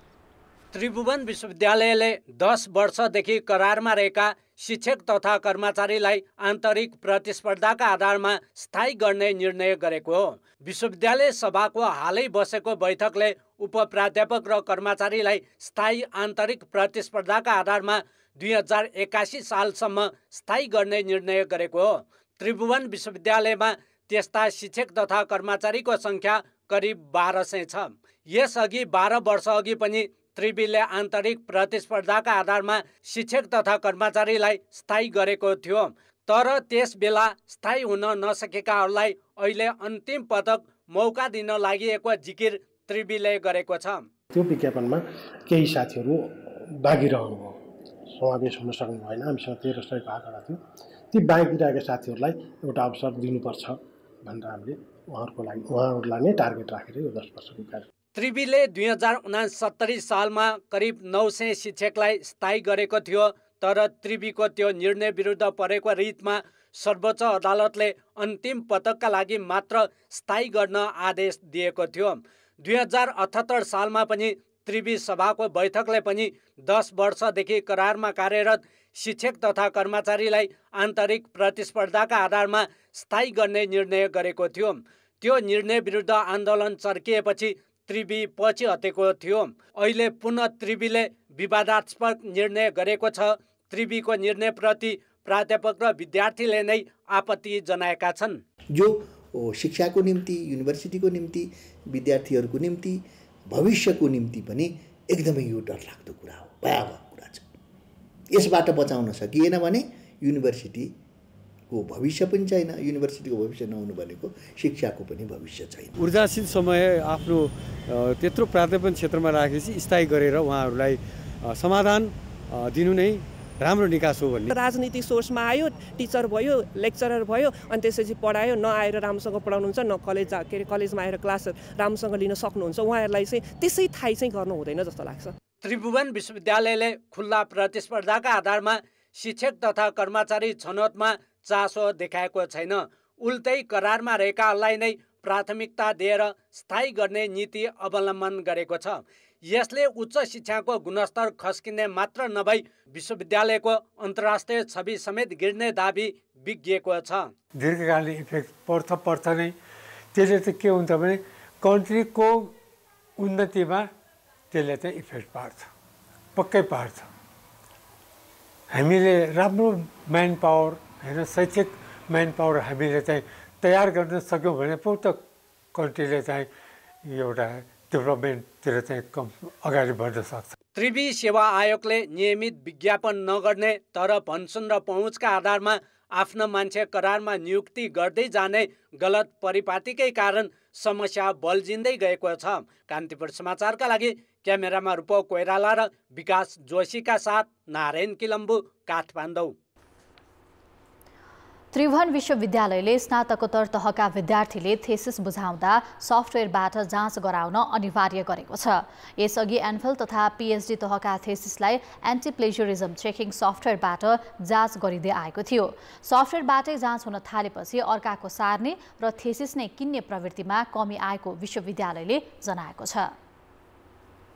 त्रिभुवन विश्वविद्यालयले 10 वर्षदेखि करारमा रहेका शिक्षक तथा कर्मचारीलाई आन्तरिक प्रतिस्पर्धाका आधारमा स्थायी गर्ने निर्णय गरेको हो। विश्वविद्यालय सभाको हालै बसेको बैठकले उपप्राध्यापक र कर्मचारीलाई स्थायी आन्तरिक प्रतिस्पर्धाका आधारमा 2081 सालसम्म स्थायी गर्ने निर्णय गरेको हो। त्रिभुवन विश्वविद्यालयमा त्यस्ता शिक्षक तथा कर्मचारीको सङ्ख्या करिब 1200 छ। यसअघि 12 वर्ष अघि पनि त्रिवीले आन्तरिक प्रतिस्पर्धाका आधारमा शिक्षक तथा कर्मचारीलाई स्थायी गरेको थियो। तर त्यस बेला स्थायी हुन नसकेकाहरूलाई अहिले अन्तिम पटक मौका दिन लागि एक जिकिर त्रिवीले गरेको छ। त्यो विज्ञापनमा केही साथीहरू बाँकी रहनुभयो, समावेश हुन सक्नु भएन। हामीसँग 13 सयको आँकडा थियो। ती बाँकी रहेका साथीहरूलाई एउटा अवसर दिनुपर्छ भनेर हामीले उहाँहरूलाई नै टार्गेट राखेर यो 10 वर्षको कार्यक्रम। त्रिवीले 2069 सालमा करिब 900 शिक्षकलाई स्थायी गरेको थियो। तर त्रिवीको त्यो निर्णय विरुद्ध परेको रिटमा सर्वोच्च अदालतले अन्तिम पटकका लागि मात्र स्थायी गर्न आदेश दिएको थियो। 2078 सालमा पनि त्रिवी सभाको बैठकले पनि 10 वर्षदेखि करारमा कार्यरत शिक्षक तथा कर्मचारीलाई आन्तरिक प्रतिस्पर्धाका आधारमा स्थायी गर्ने निर्णय गरेको थियो। त्यो निर्णय विरुद्ध आन्दोलन चर्किएपछि त्रिवी पछि हटेको थियो। अहिले पुनः त्रिवीले विवादास्पद निर्णय गरेको छ। त्रिवीको निर्णयप्रति प्राध्यापक र विद्यार्थीले नै आपत्ति जनाएका छन्। जो शिक्षाको निम्ति, युनिभर्सिटीको निम्ति, विद्यार्थीहरूको निम्ति, भविष्यको निम्ति पनि एकदमै यो डरलाग्दो कुरा हो, भयावह कुरा छ। यसबाट बचाउन सकिएन भने युनिभर्सिटीको भविष्य पनि छैन। युनिभर्सिटीको भविष्य नहुनु भनेको शिक्षाको पनि भविष्य छैन। ऊर्जाशील समय आफ्नो त्यत्रो प्राध्यापन क्षेत्रमा राखेपछि स्थायी गरेर उहाँहरूलाई समाधान दिनु नै राम्रो निकास हो भन्ने। राजनीति सोर्समा आयो, टिचर भयो, लेक्चरर भयो, अनि त्यसपछि पढायो, नआएर राम्रोसँग पढाउनुहुन्छ, न कलेजमा आएर क्लास राम्रोसँग लिन सक्नुहुन्छ। उहाँहरूलाई चाहिँ त्यसै थाहै चाहिँ गर्नु हुँदैन जस्तो लाग्छ। त्रिभुवन विश्वविद्यालयले खुल्ला प्रतिस्पर्धाका आधारमा शिक्षक तथा कर्मचारी छनौटमा चासो देखाएको छैन। उल्टै करारमा रहेकाहरूलाई नै प्राथमिकता दिएर स्थायी गर्ने नीति अवलम्बन गरेको छ। यसले उच्च शिक्षाको गुणस्तर खस्किने मात्र नभई विश्वविद्यालयको अन्तर्राष्ट्रिय छवि समेत गिर्ने दाबी विज्ञको छ। दीर्घकालीन इफेक्ट पर्छ नै। त्यसले चाहिँ के हुन्छ भने कन्ट्रीको उन्नतिमा त्यसले चाहिँ इफेक्ट पार्छ, पक्कै पार्छ। हामीले राम्रो म्यान पावर होइन, शैक्षिक म्यान पावर हामीले चाहिँ तयार गर्न सक्यौँ भने पो त कन्ट्रीले चाहिँ एउटा डेभलपमेन्टतिर चाहिँ अगाडि बढ्न सक्छ। त्रिवी सेवा आयोगले नियमित विज्ञापन नगर्ने तर भन्छन् र पहुँचका आधारमा आफ्ना मान्छे करारमा नियुक्ति गर्दै जाने गलत परिपाटीकै कारण समस्या बल्झिँदै गएको छ। कान्तिपुर समाचारका लागि क्यामेरामा रूपौ कोइराला र विकास जोशीका साथ नारायण किलम्बु, काठमाडौँ। त्रिभुवन विश्वविद्यालयले स्नातकोत्तर तहका विद्यार्थीले थेसिस बुझाउँदा सफ्टवेयरबाट जाँच गराउन अनिवार्य गरेको छ। यसअघि एमफिल तथा पीएचडी तहका थेसिसलाई एन्टी प्लेजरिजम चेकिङ सफ्टवेयरबाट जाँच गरिँदै आएको थियो। सफ्टवेयरबाटै जाँच हुन थालेपछि अर्काको सार्ने र थेसिस नै किन्ने प्रवृत्तिमा कमी आएको विश्वविद्यालयले जनाएको छ।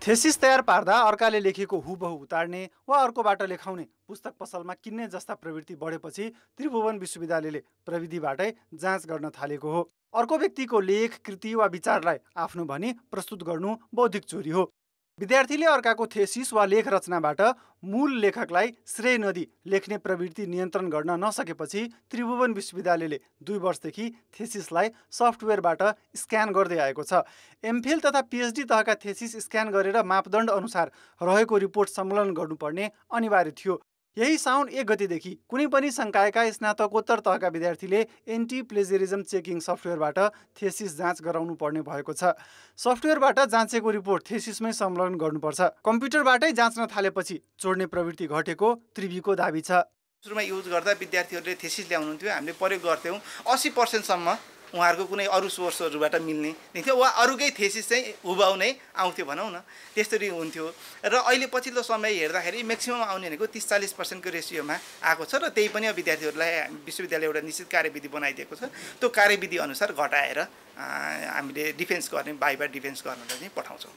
थेसिस तयार पार्दा अर्काले लेखेको हुबहु उतार्ने वा अर्कोबाट लेखाउने, पुस्तक पसलमा किन्ने जस्ता प्रवृत्ति बढेपछि त्रिभुवन विश्वविद्यालयले प्रविधिबाटै जाँच गर्न थालेको हो। अर्को व्यक्तिको लेख, कृति वा विचारलाई आफ्नो भनी प्रस्तुत गर्नु बौद्धिक चोरी हो। विद्यार्थीले अर्काको थेसिस वा लेख रचनाबाट मूल लेखकलाई श्रेय नदी लेख्ने प्रवृत्ति नियन्त्रण गर्न नसकेपछि त्रिभुवन विश्वविद्यालयले 2 वर्षदेखि थेसिसलाई सफ्टवेयरबाट स्क्यान गर्दै आएको छ। एमफिल तथा पीएचडी तहका थेसिस स्क्यान गरेर मापदण्ड अनुसार रहेको रिपोर्ट संकलन गर्नुपर्ने अनिवार्य थियो। यही साउन 1 गतेदेखि कुनै पनि संकायका स्नातकोत्तर तहका विद्यार्थीले एन्टी प्लेजरिजम चेकिङ सफ्टवेयरबाट थेसिस जाँच गराउनु पर्ने भएको छ। सफ्टवेयरबाट जाँचेको रिपोर्ट थेसिसमै संलग्न गर्नुपर्छ। कम्प्युटरबाटै जाँच्न थालेपछि चोर्ने प्रवृत्ति घटेको त्रिवीको दाबी छ। सुरुमा युज गर्दा विद्यार्थीहरूले थेसिस ल्याउनुहुन्थ्यो, हामीले प्रयोग गर्थ्यौँ। 80% सम्म उहाँहरूको कुनै अरू सोर्सहरूबाट मिल्ने देख्थ्यो वा अरूकै थेसिस चाहिँ हुबाउ नै आउँथ्यो भनौँ न, त्यस्तरी हुन्थ्यो। र अहिले पछिल्लो समय हेर्दाखेरि म्याक्सिमम आउने भनेको 30-40% को रेसियोमा आएको छ र त्यही पनि विद्यार्थीहरूलाई विश्वविद्यालय एउटा निश्चित कार्यविधि बनाइदिएको छ। त्यो कार्यविधि अनुसार घटाएर हामीले डिफेन्स गर्ने, बाइबाट डिफेन्स गर्नलाई चाहिँ पठाउँछौँ।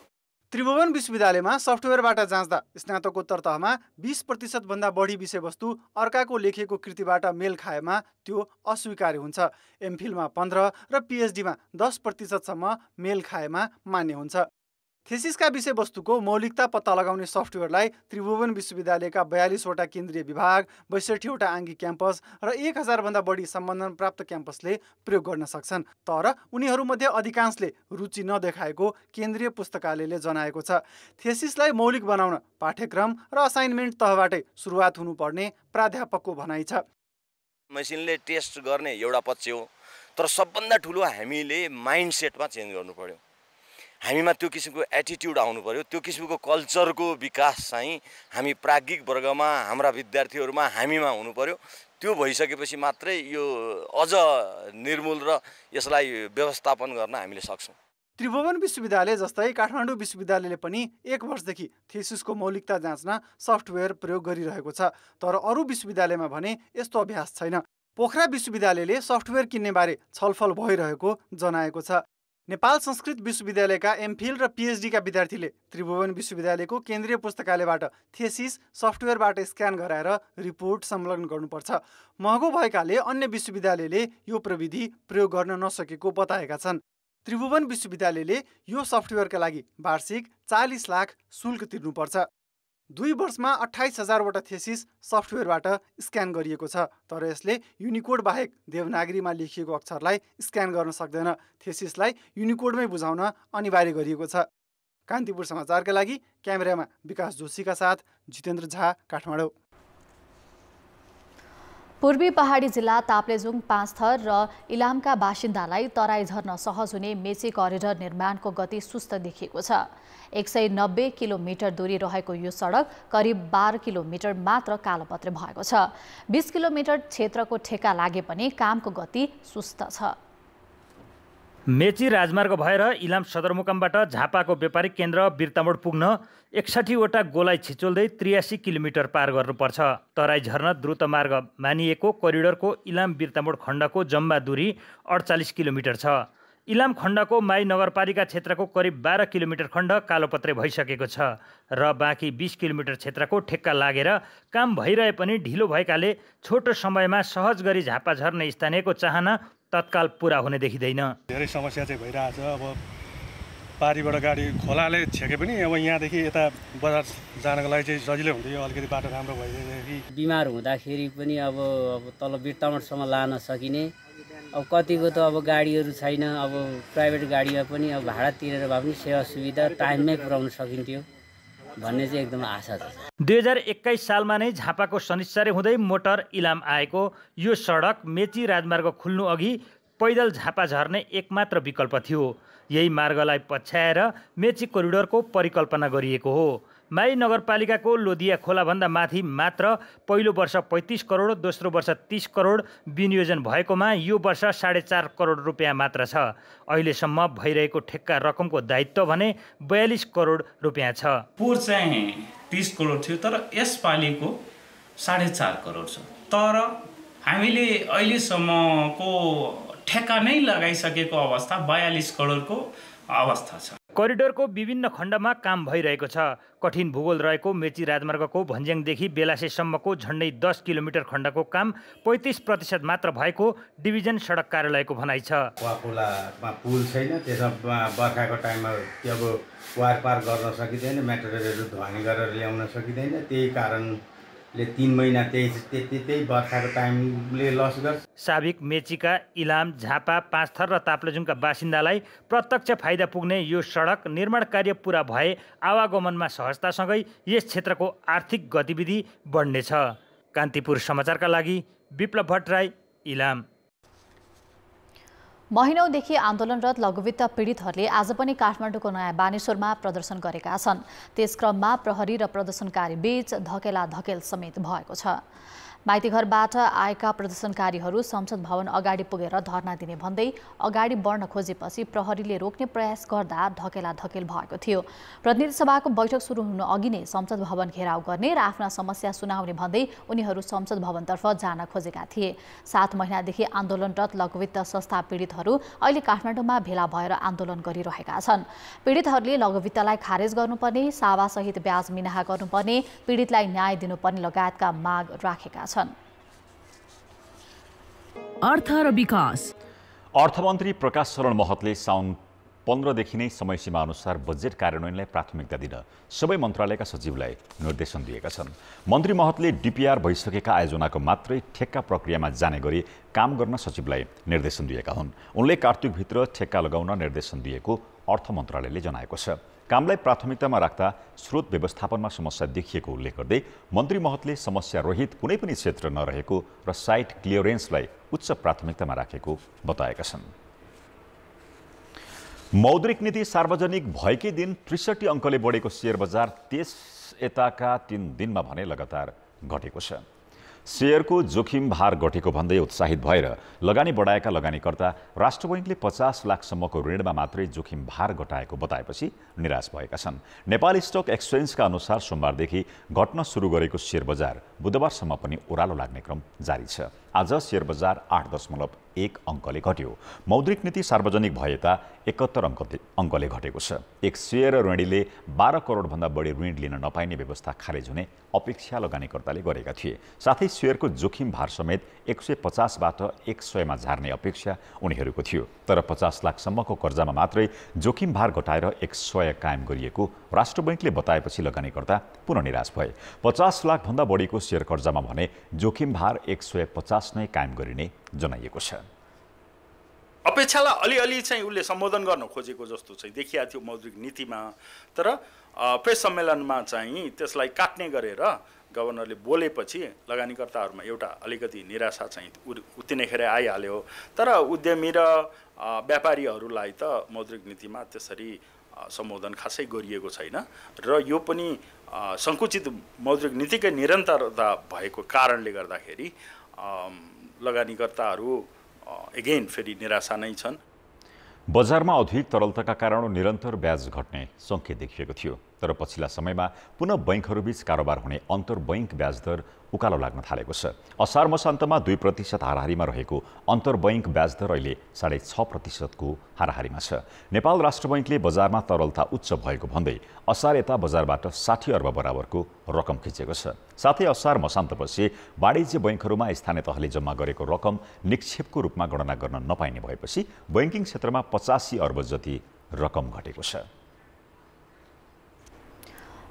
त्रिभुवन विश्वविद्यालयमा सफ्टवेयरबाट जाँच्दा स्नातकोत्तर तहमा 20% भन्दा बढी विषयवस्तु अर्काको लेखेको कृतिबाट मेल खाएमा त्यो अस्वीकार्य हुन्छ। एमफिलमा 15 र पीएचडीमा 10% सम्म मेल खाएमा मान्य हुन्छ। थेसिसका विषयवस्तुको मौलिकता पत्ता लगाउने सफ्टवेयरलाई त्रिभुवन विश्वविद्यालयका 42वटा केन्द्रीय विभाग, 62वटा आङ्गिक क्याम्पस र 1000 भन्दा बढी सम्बन्धन प्राप्त क्याम्पसले प्रयोग गर्न सक्छन्। तर उनीहरूमध्ये अधिकांशले रुचि नदेखाएको केन्द्रीय पुस्तकालयले जनाएको छ। थेसिसलाई मौलिक बनाउन पाठ्यक्रम र असाइनमेन्ट तहबाटै सुरुवात हुनुपर्ने प्राध्यापकको भनाइ छ। मेसिनले टेस्ट गर्ने एउटा पक्ष हो, तर सबभन्दा ठुलो हामीले माइन्डसेटमा चेन्ज गर्नु पर्यो। हामीमा त्यो किसिमको एटिट्युड आउनु पर्यो। त्यो किसिमको कल्चरको विकास चाहिँ हामी प्राज्ञिक वर्गमा, हाम्रा विद्यार्थीहरूमा, हामीमा हुनु पर्यो। त्यो भइसकेपछि मात्रै यो अझ निर्मूल र यसलाई व्यवस्थापन गर्न हामीले सक्छौँ। त्रिभुवन विश्वविद्यालय जस्तै काठमाडौँ विश्वविद्यालयले पनि 1 वर्षदेखि थेसिसको मौलिकता जाँच्न सफ्टवेयर प्रयोग गरिरहेको छ। तर अरू विश्वविद्यालयमा भने यस्तो अभ्यास छैन। पोखरा विश्वविद्यालयले सफ्टवेयर किन्ने बारे छलफल भइरहेको जनाएको छ। नेपाल संस्कृत विश्वविद्यालयका एमफिल र पीएचडीका विद्यार्थीले त्रिभुवन विश्वविद्यालयको केन्द्रीय पुस्तकालयबाट थेसिस सफ्टवेयरबाट स्क्यान गराएर रिपोर्ट संलग्न गर्नुपर्छ। महँगो भएकाले अन्य विश्वविद्यालयले यो प्रविधि प्रयोग गर्न नसकेको बताएका छन्। त्रिभुवन विश्वविद्यालयले यो सफ्टवेयरका लागि वार्षिक 40 लाख शुल्क तिर्नुपर्छ। 2 वर्षमा 28,000वटा थेसिस सफ्टवेयरबाट स्क्यान गरिएको छ। तर यसले युनिकोड बाहेक देवनागरीमा लेखिएको अक्षरलाई स्क्यान गर्न सक्दैन। थेसिसलाई युनिकोडमै बुझाउन अनिवार्य गरिएको छ। कान्तिपुर समाचारका लागि क्यामेरामा विकास जोशीका साथ जितेन्द्र झा, काठमाडौँ। पूर्वी पहाडी जिल्ला ताप्लेजुङ, पाँचथर र इलामका बासिन्दालाई तराई झर्न सहज हुने मेची करिडोर निर्माणको गति सुस्त देखिएको छ। 190 किलोमिटर दूरी रहेको यो सडक करिब 12 किलोमिटर मात्र कालोपत्रे भएको छ। 20 किलोमिटर क्षेत्रको ठेक्का लागे पनि कामको गति सुस्त छ। मेची राजमार्ग भएर इलाम सदरमुकामबाट झापाको व्यापारिक केन्द्र बिर्तामोड पुग्न 61वटा गोलाई छिचोल्दै 83 किलोमिटर पार गर्नुपर्छ। तराई झर्न द्रुत मार्ग मानिएको करिडोरको इलाम बिर्तामोड खण्डको जम्मा दूरी 48 किलोमिटर छ। इलाम खण्डको माई नगरपालिका क्षेत्रको करिब 12 किलोमिटर खण्ड कालोपत्रे भइसकेको छ र बाँकी 20 किलोमिटर क्षेत्रको ठेक्का लागेर काम भइरहे पनि ढिलो भएकाले छोटो समयमा सहज गरी झापा झर्ने स्थानीयको चाहना तत्काल पुरा हुने देखिँदैन। धेरै समस्या चाहिँ भइरहेछ। अब पारीबाट गाडी खोलाले छेके पनि अब यहाँदेखि यता बजार जानको लागि चाहिँ सजिलै हुन्थ्यो। अलिकति बाटो राम्रो भइदिएदेखि बिमार हुँदाखेरि पनि अब तल बिर्तामोडसम्म लान सकिने अब कतिको त अब गाडीहरू छैन, अब प्राइभेट गाडीमा पनि अब भाडा तिरेर भए पनि सेवा सुविधा टाइममै पुर्याउन सकिन्थ्यो भन्ने चाहिँ एकदम आशा छ। 2021 सालमा नै झापाको शनिश्चरी हुँदै मोटर इलाम आएको यो सडक मेची राजमार्ग खुल्नु अघि पैदल झापा झर्ने एकमात्र विकल्प थियो। यही मार्गलाई पछ्याएर मेची कोरिडोरको परिकल्पना गरिएको हो। माई नगरपालिकाको लोदिया खोलाभन्दा माथि मात्र पहिलो वर्ष 35 करोड, दोस्रो वर्ष 30 करोड विनियोजन भएकोमा यो वर्ष 4.5 करोड रुपियाँ मात्र छ। अहिलेसम्म भइरहेको ठेक्का रकमको दायित्व भने 42 करोड रुपियाँ छ। पोहोर चाहिँ 30 करोड थियो, तर यसपालिको 4.5 करोड छ। तर हामीले अहिलेसम्मको ठेक्का नै लगाइसकेको अवस्था 42 करोडको अवस्था छ। कोरिडोरको विभिन्न खण्डमा काम भइरहेको छ। कठिन भूगोल रहेको मेची राजमार्गको भन्ज्याङदेखि बेलासेसम्मको झन्डै 10 किलोमिटर खण्डको काम 35% मात्र भएको डिभिजन सडक कार्यालयको भनाइ छ। खोलामा पुल छैन, त्यसमा बर्खाको टाइममा अब वारपार गर्न सकिँदैन, मेटेरियलहरू ढुवानी गरेर ल्याउन सकिँदैन। त्यही कारणले 3 महिना त्यही बर्खाको टाइमले लस गर्छ। साबिक मेचीका इलाम, झापा, पाँचथर र ताप्लेजुङका बासिन्दालाई प्रत्यक्ष फाइदा पुग्ने यो सडक निर्माण कार्य पुरा भए आवागमनमा सहजतासँगै यस क्षेत्रको आर्थिक गतिविधि बढ्नेछ। कान्तिपुर समाचारका लागि विप्लव भट्टराई, इलाम। महिनौदेखि आन्दोलनरत लघुवित्त पीडितहरूले आज पनि काठमाडौँको नयाँ बानेश्वरमा प्रदर्शन गरेका छन्। त्यसक्रममा प्रहरी र प्रदर्शनकारी बीच धकेलाधकेल समेत भएको छ। माइतीघरबाट आएका प्रदर्शनकारीहरू संसद भवन अगाडि पुगेर धरना दिने भन्दै अगाडि बढ्न खोजेपछि प्रहरीले रोक्ने प्रयास गर्दा धकेलाधकेल भएको थियो। प्रतिनिधि सभाको बैठक सुरु हुन अघि नै संसद भवन घेराउ गर्ने र आफ्ना समस्या सुनाउने भन्दै उनीहरू संसद भवनतर्फ जान खोजेका थिए। 7 महिनादेखि आन्दोलनरत लघुवित्त संस्था पीडितहरू अहिले काठमाडौँमा भेला भएर आन्दोलन गरिरहेका छन्। पीडितहरूले लघुवित्तलाई खारेज गर्नुपर्ने, सावासहित ब्याज मिनाहा गर्नुपर्ने, पीडितलाई न्याय दिनुपर्ने लगायतका माग राखेका छन्। अर्थ र विकास। अर्थमन्त्री प्रकाश शरण महतले साउन 15 देखि नै समयसीमा अनुसार बजेट कार्यान्वयनलाई प्राथमिकता दिन सबै मन्त्रालयका सचिवलाई निर्देशन दिएका छन्। मन्त्री महतले डिपिआर भइसकेका आयोजनाको मात्रै ठेक्का प्रक्रियामा जाने गरी काम गर्न सचिवलाई निर्देशन दिएका हुन्। उनले कार्तुकभित्र ठेक्का लगाउन निर्देशन दिएको अर्थ मन्त्रालयले जनाएको छ। कामलाई प्राथमिकतामा राख्दा स्रोत व्यवस्थापनमा समस्या देखिएको उल्लेख गर्दै मन्त्री महतले समस्या रहित कुनै पनि क्षेत्र नरहेको र साइट क्लियरेन्सलाई उच्च प्राथमिकतामा राखेको बताएका छन्। मौद्रिक नीति सार्वजनिक भएकै दिन 63 अङ्कले बढेको शेयर बजार त्यस यताका 3 दिनमा भने लगातार घटेको छ। शेयरको जोखिम भार घटेको भन्दै उत्साहित भएर लगानी बढाएका लगानीकर्ता राष्ट्र बैंकले 50 लाखसम्मको ऋणमा मात्रै जोखिम भार घटाएको बताएपछि निराश भएका छन्। नेपाल स्टक एक्सचेन्जका अनुसार सोमबारदेखि घट्न सुरु गरेको शेयर बजार बुधबारसम्म पनि ओह्रालो लाग्ने क्रम जारी छ। आज शेयर बजार 8.1 अङ्कले घट्यो। मौद्रिक नीति सार्वजनिक भए ता 71 अङ्कले घटेको छ। एक शेयर ऋणीले 12 करोडभन्दा बढी ऋण लिन नपाइने व्यवस्था खारेज हुने अपेक्षा लगानीकर्ताले गरेका थिए। साथै शेयरको जोखिम भार समेत 150 बाट 100 मा झार्ने अपेक्षा उनीहरूको थियो। तर 50 लाखसम्मको कर्जामा मात्रै जोखिम भार घटाएर 100 कायम गरिएको राष्ट्र बैंकले बताएपछि लगानीकर्ता पुनः निराश भए। 50 लाखभन्दा बढीको शेयर कर्जामा भने जोखिम भार 150 नै कायम गरिने जनाइएको छ। अपेक्षालाई अलिअलि चाहिँ उसले सम्बोधन गर्न खोजेको जस्तो चाहिँ देखिएको थियो मौद्रिक नीतिमा। तर प्रेस सम्मेलनमा चाहिँ त्यसलाई काट्ने गरेर गभर्नरले बोलेपछि लगानीकर्ताहरूमा एउटा अलिकति निराशा चाहिँ उत्तिनैखेर आइहाल्यो। तर उद्यमी र व्यापारीहरूलाई त मौद्रिक नीतिमा त्यसरी सम्बोधन खासै गरिएको छैन र यो पनि सङ्कुचित मौद्रिक नीतिकै निरन्तरता भएको कारणले गर्दाखेरि लगानीकर्ताहरू एगेन फेरि निराशा नै छन्। बजारमा अधिक तरलताका कारण निरन्तर ब्याज घट्ने सङ्केत देखिएको थियो। तर पछिल्ला समयमा पुनः बैंकहरूबीच कारोबार हुने अन्तर बैंक ब्याज दर उकालो लाग्न थालेको छ। असार मसान्तमा 2% हाराहारीमा रहेको अन्तर बैंक ब्याज दर अहिले 6.5% को हाराहारीमा छ। नेपाल राष्ट्र बैंकले बजारमा तरलता उच्च भएको भन्दै असार यता बजारबाट 60 अर्ब बराबरको रकम खिचेको छ। साथै असार मसान्तपछि वाणिज्य बैंकहरूमा स्थानीय तहले जम्मा गरेको रकम निक्षेपको रूपमा गणना गर्न नपाइने भएपछि बैंकिङ क्षेत्रमा 85 अर्ब जति रकम घटेको छ।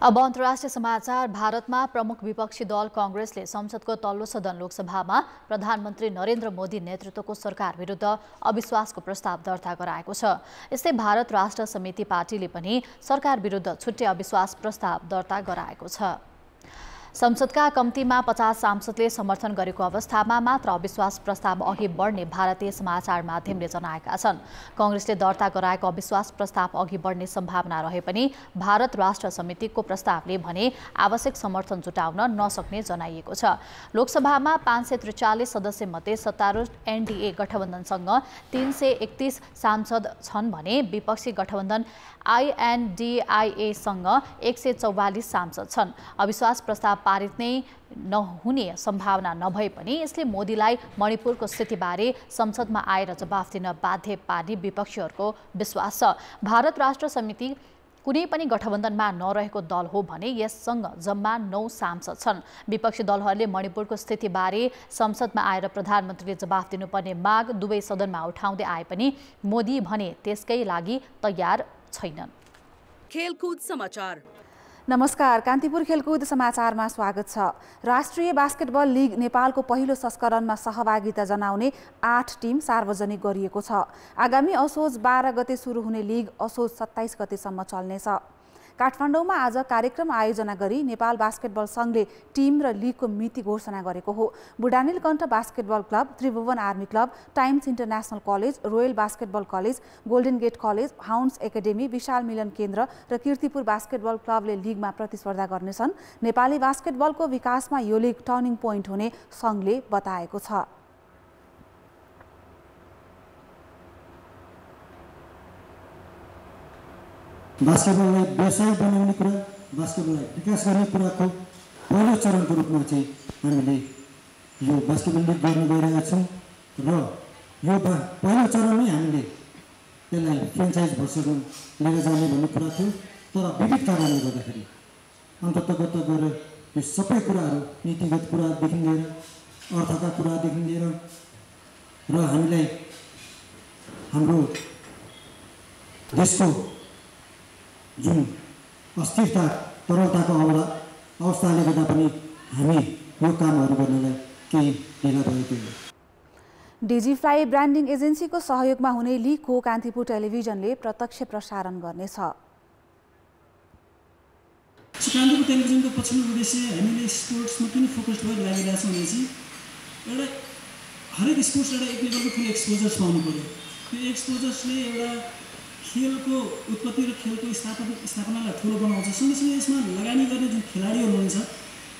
अब अन्तर्राष्ट्रिय समाचार। भारतमा प्रमुख विपक्षी दल कांग्रेसले संसदको तल्लो सदन लोकसभामा प्रधानमन्त्री नरेन्द्र मोदी नेतृत्वको सरकार विरुद्ध अविश्वासको प्रस्ताव दर्ता गराएको छ। यस्तै भारत राष्ट्र समिति पार्टीले पनि सरकार विरुद्ध छुट्टै अविश्वास प्रस्ताव दर्ता गराएको छ। संसदका कम्तीमा 50 सांसदले समर्थन गरेको अवस्थामा मात्र अविश्वास प्रस्ताव अघि बढ्ने भारतीय समाचार माध्यमले जनाएका छन्। कांग्रेसले दर्ता गराएको अविश्वास प्रस्ताव अघि बढ्ने सम्भावना रहे पनि भारत राष्ट्र समितिको प्रस्तावले भने आवश्यक समर्थन जुटाउन नसक्ने जनाइएको छ। लोकसभामा 543 सदस्य मध्ये सत्तारूढ एनडीए गठबन्धनसँग 331 सांसद छन् भने विपक्षी गठबन्धन INDIA-सँग 144 सांसद छन्। अविश्वास प्रस्ताव पारित नै नहुने सम्भावना नभए पनि यसले मोदीलाई मणिपुरको स्थितिबारे संसदमा आएर जवाफ दिन बाध्य पार्ने विपक्षीहरूको विश्वास छ। भारत राष्ट्र समिति कुनै पनि गठबन्धनमा नरहेको दल हो भने यससँग जम्मा 9 सांसद छन्। विपक्षी दलहरूले मणिपुरको स्थितिबारे संसदमा आएर प्रधानमन्त्रीले जवाफ दिनुपर्ने माग दुवै सदनमा उठाउँदै आए पनि मोदी भने त्यसकै लागि तयार छैनन्। खेलकुद समाचार। नमस्कार, कान्तिपुर खेलकुद समाचारमा स्वागत छ। राष्ट्रिय बास्केटबल लिग नेपालको पहिलो संस्करणमा सहभागिता जनाउने 8 टिम सार्वजनिक गरिएको छ। आगामी असोज 12 गते सुरु हुने लिग असोज 27 गतेसम्म चल्नेछ। काठमाडौँमा आज कार्यक्रम आयोजना गरी नेपाल बास्केटबल संघले टिम र लिगको मिति घोषणा गरेको हो। Budhanilkantha Basketball Club, Tribhuvan Army Club, Times International College, Royal Basketball College, Golden Gate College, Hounds Academy, Vishal Milan Kendra र कीर्तिपुर बास्केटबल क्लबले लिगमा प्रतिस्पर्धा गर्नेछन्। नेपाली बास्केटबलको विकासमा यो लिग टर्निङ पोइन्ट हुने संघले बताएको छ। बास्केटबललाई व्यवसाय बनाउने कुरा, बास्केटबललाई विकास गर्ने कुराको पहिलो चरणको रूपमा चाहिँ हामीले यो बास्केटबल लिग गर्न गइरहेका छौँ र यो पहिलो चरणमै हामीले त्यसलाई फ्रेन्चाइज भर्सनमा लिएर जाने भन्ने कुरा थियो। तर विविध कारणले गर्दाखेरि अन्ततगत गएर यो सबै कुराहरू नीतिगत कुरादेखि लिएर अर्थका कुरादेखि लिएर र हामीलाई हाम्रो देशको जुन अस्थिरता तरलताको अवस्थाले गर्दा पनि हामी यो कामहरू गर्नलाई केही ढिला भएको हो। डिजिफ्लाई ब्रान्डिङ एजेन्सीको सहयोगमा हुने लिगको कान्तिपुर टेलिभिजनले प्रत्यक्ष प्रसारण गर्नेछ। कान्तिपुर टेलिभिजनको पछिल्लो उद्देश्य हामीले स्पोर्ट्समा किन फोकस्ड भएर लागिरहेको छौँ भने चाहिँ एउटा हरेक स्पोर्ट्स एउटा एक लेभलको ठुलो एक्सपोजर्स पाउनु पऱ्यो। त्यो एक्सपोजर्सले एउटा खेलको उत्पत्ति र खेलको स्थापनालाई ठुलो बनाउँछ। सँगसँगै यसमा लगानी गर्ने जुन खेलाडीहरू हुनुहुन्छ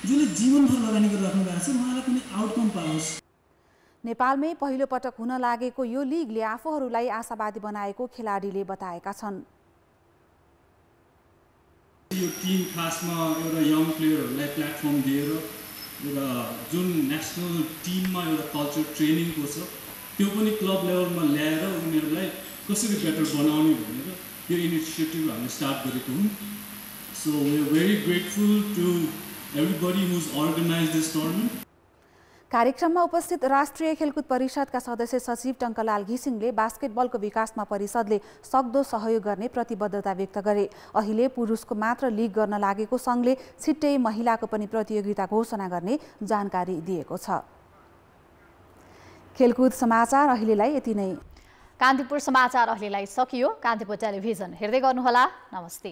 जसले जीवनभर लगानी गरिराख्नु भएको छ उहाँलाई कुनै आउटकम पाओस्। नेपालमै पहिलो पटक हुन लागेको यो लिगले आफूहरूलाई आशावादी बनाएको खेलाडीले बताएका छन्। यो टिम खासमा एउटा यङ प्लेयरहरूलाई प्लेटफर्म दिएर एउटा जुन नेसनल टिममा एउटा कल्चर ट्रेनिङको छ त्यो पनि क्लब लेभलमा ल्याएर उनीहरूलाई कसरी बेटर बनाउने भनेर यो इनिसिएटिभ हामीले स्टार्ट गरेको हौँ। So we are very grateful to everybody who is organize this tournament. कार्यक्रममा उपस्थित राष्ट्रिय खेलकुद परिषदका सदस्य सचिव टङ्कलाल घिसिङले बास्केटबलको विकासमा परिषदले सक्दो सहयोग गर्ने प्रतिबद्धता व्यक्त गरे। अहिले पुरुषको मात्र लिग गर्न लागेको सङ्घले छिट्टै महिलाको पनि प्रतियोगिता घोषणा गर्ने जानकारी दिएको छ। खेलकुद समाचार अहिलेलाई यति नै। कान्तिपुर समाचार अहिलेलाई सकियो। कान्तिपुर टेलिभिजन हेर्दै गर्नुहोला। नमस्ते।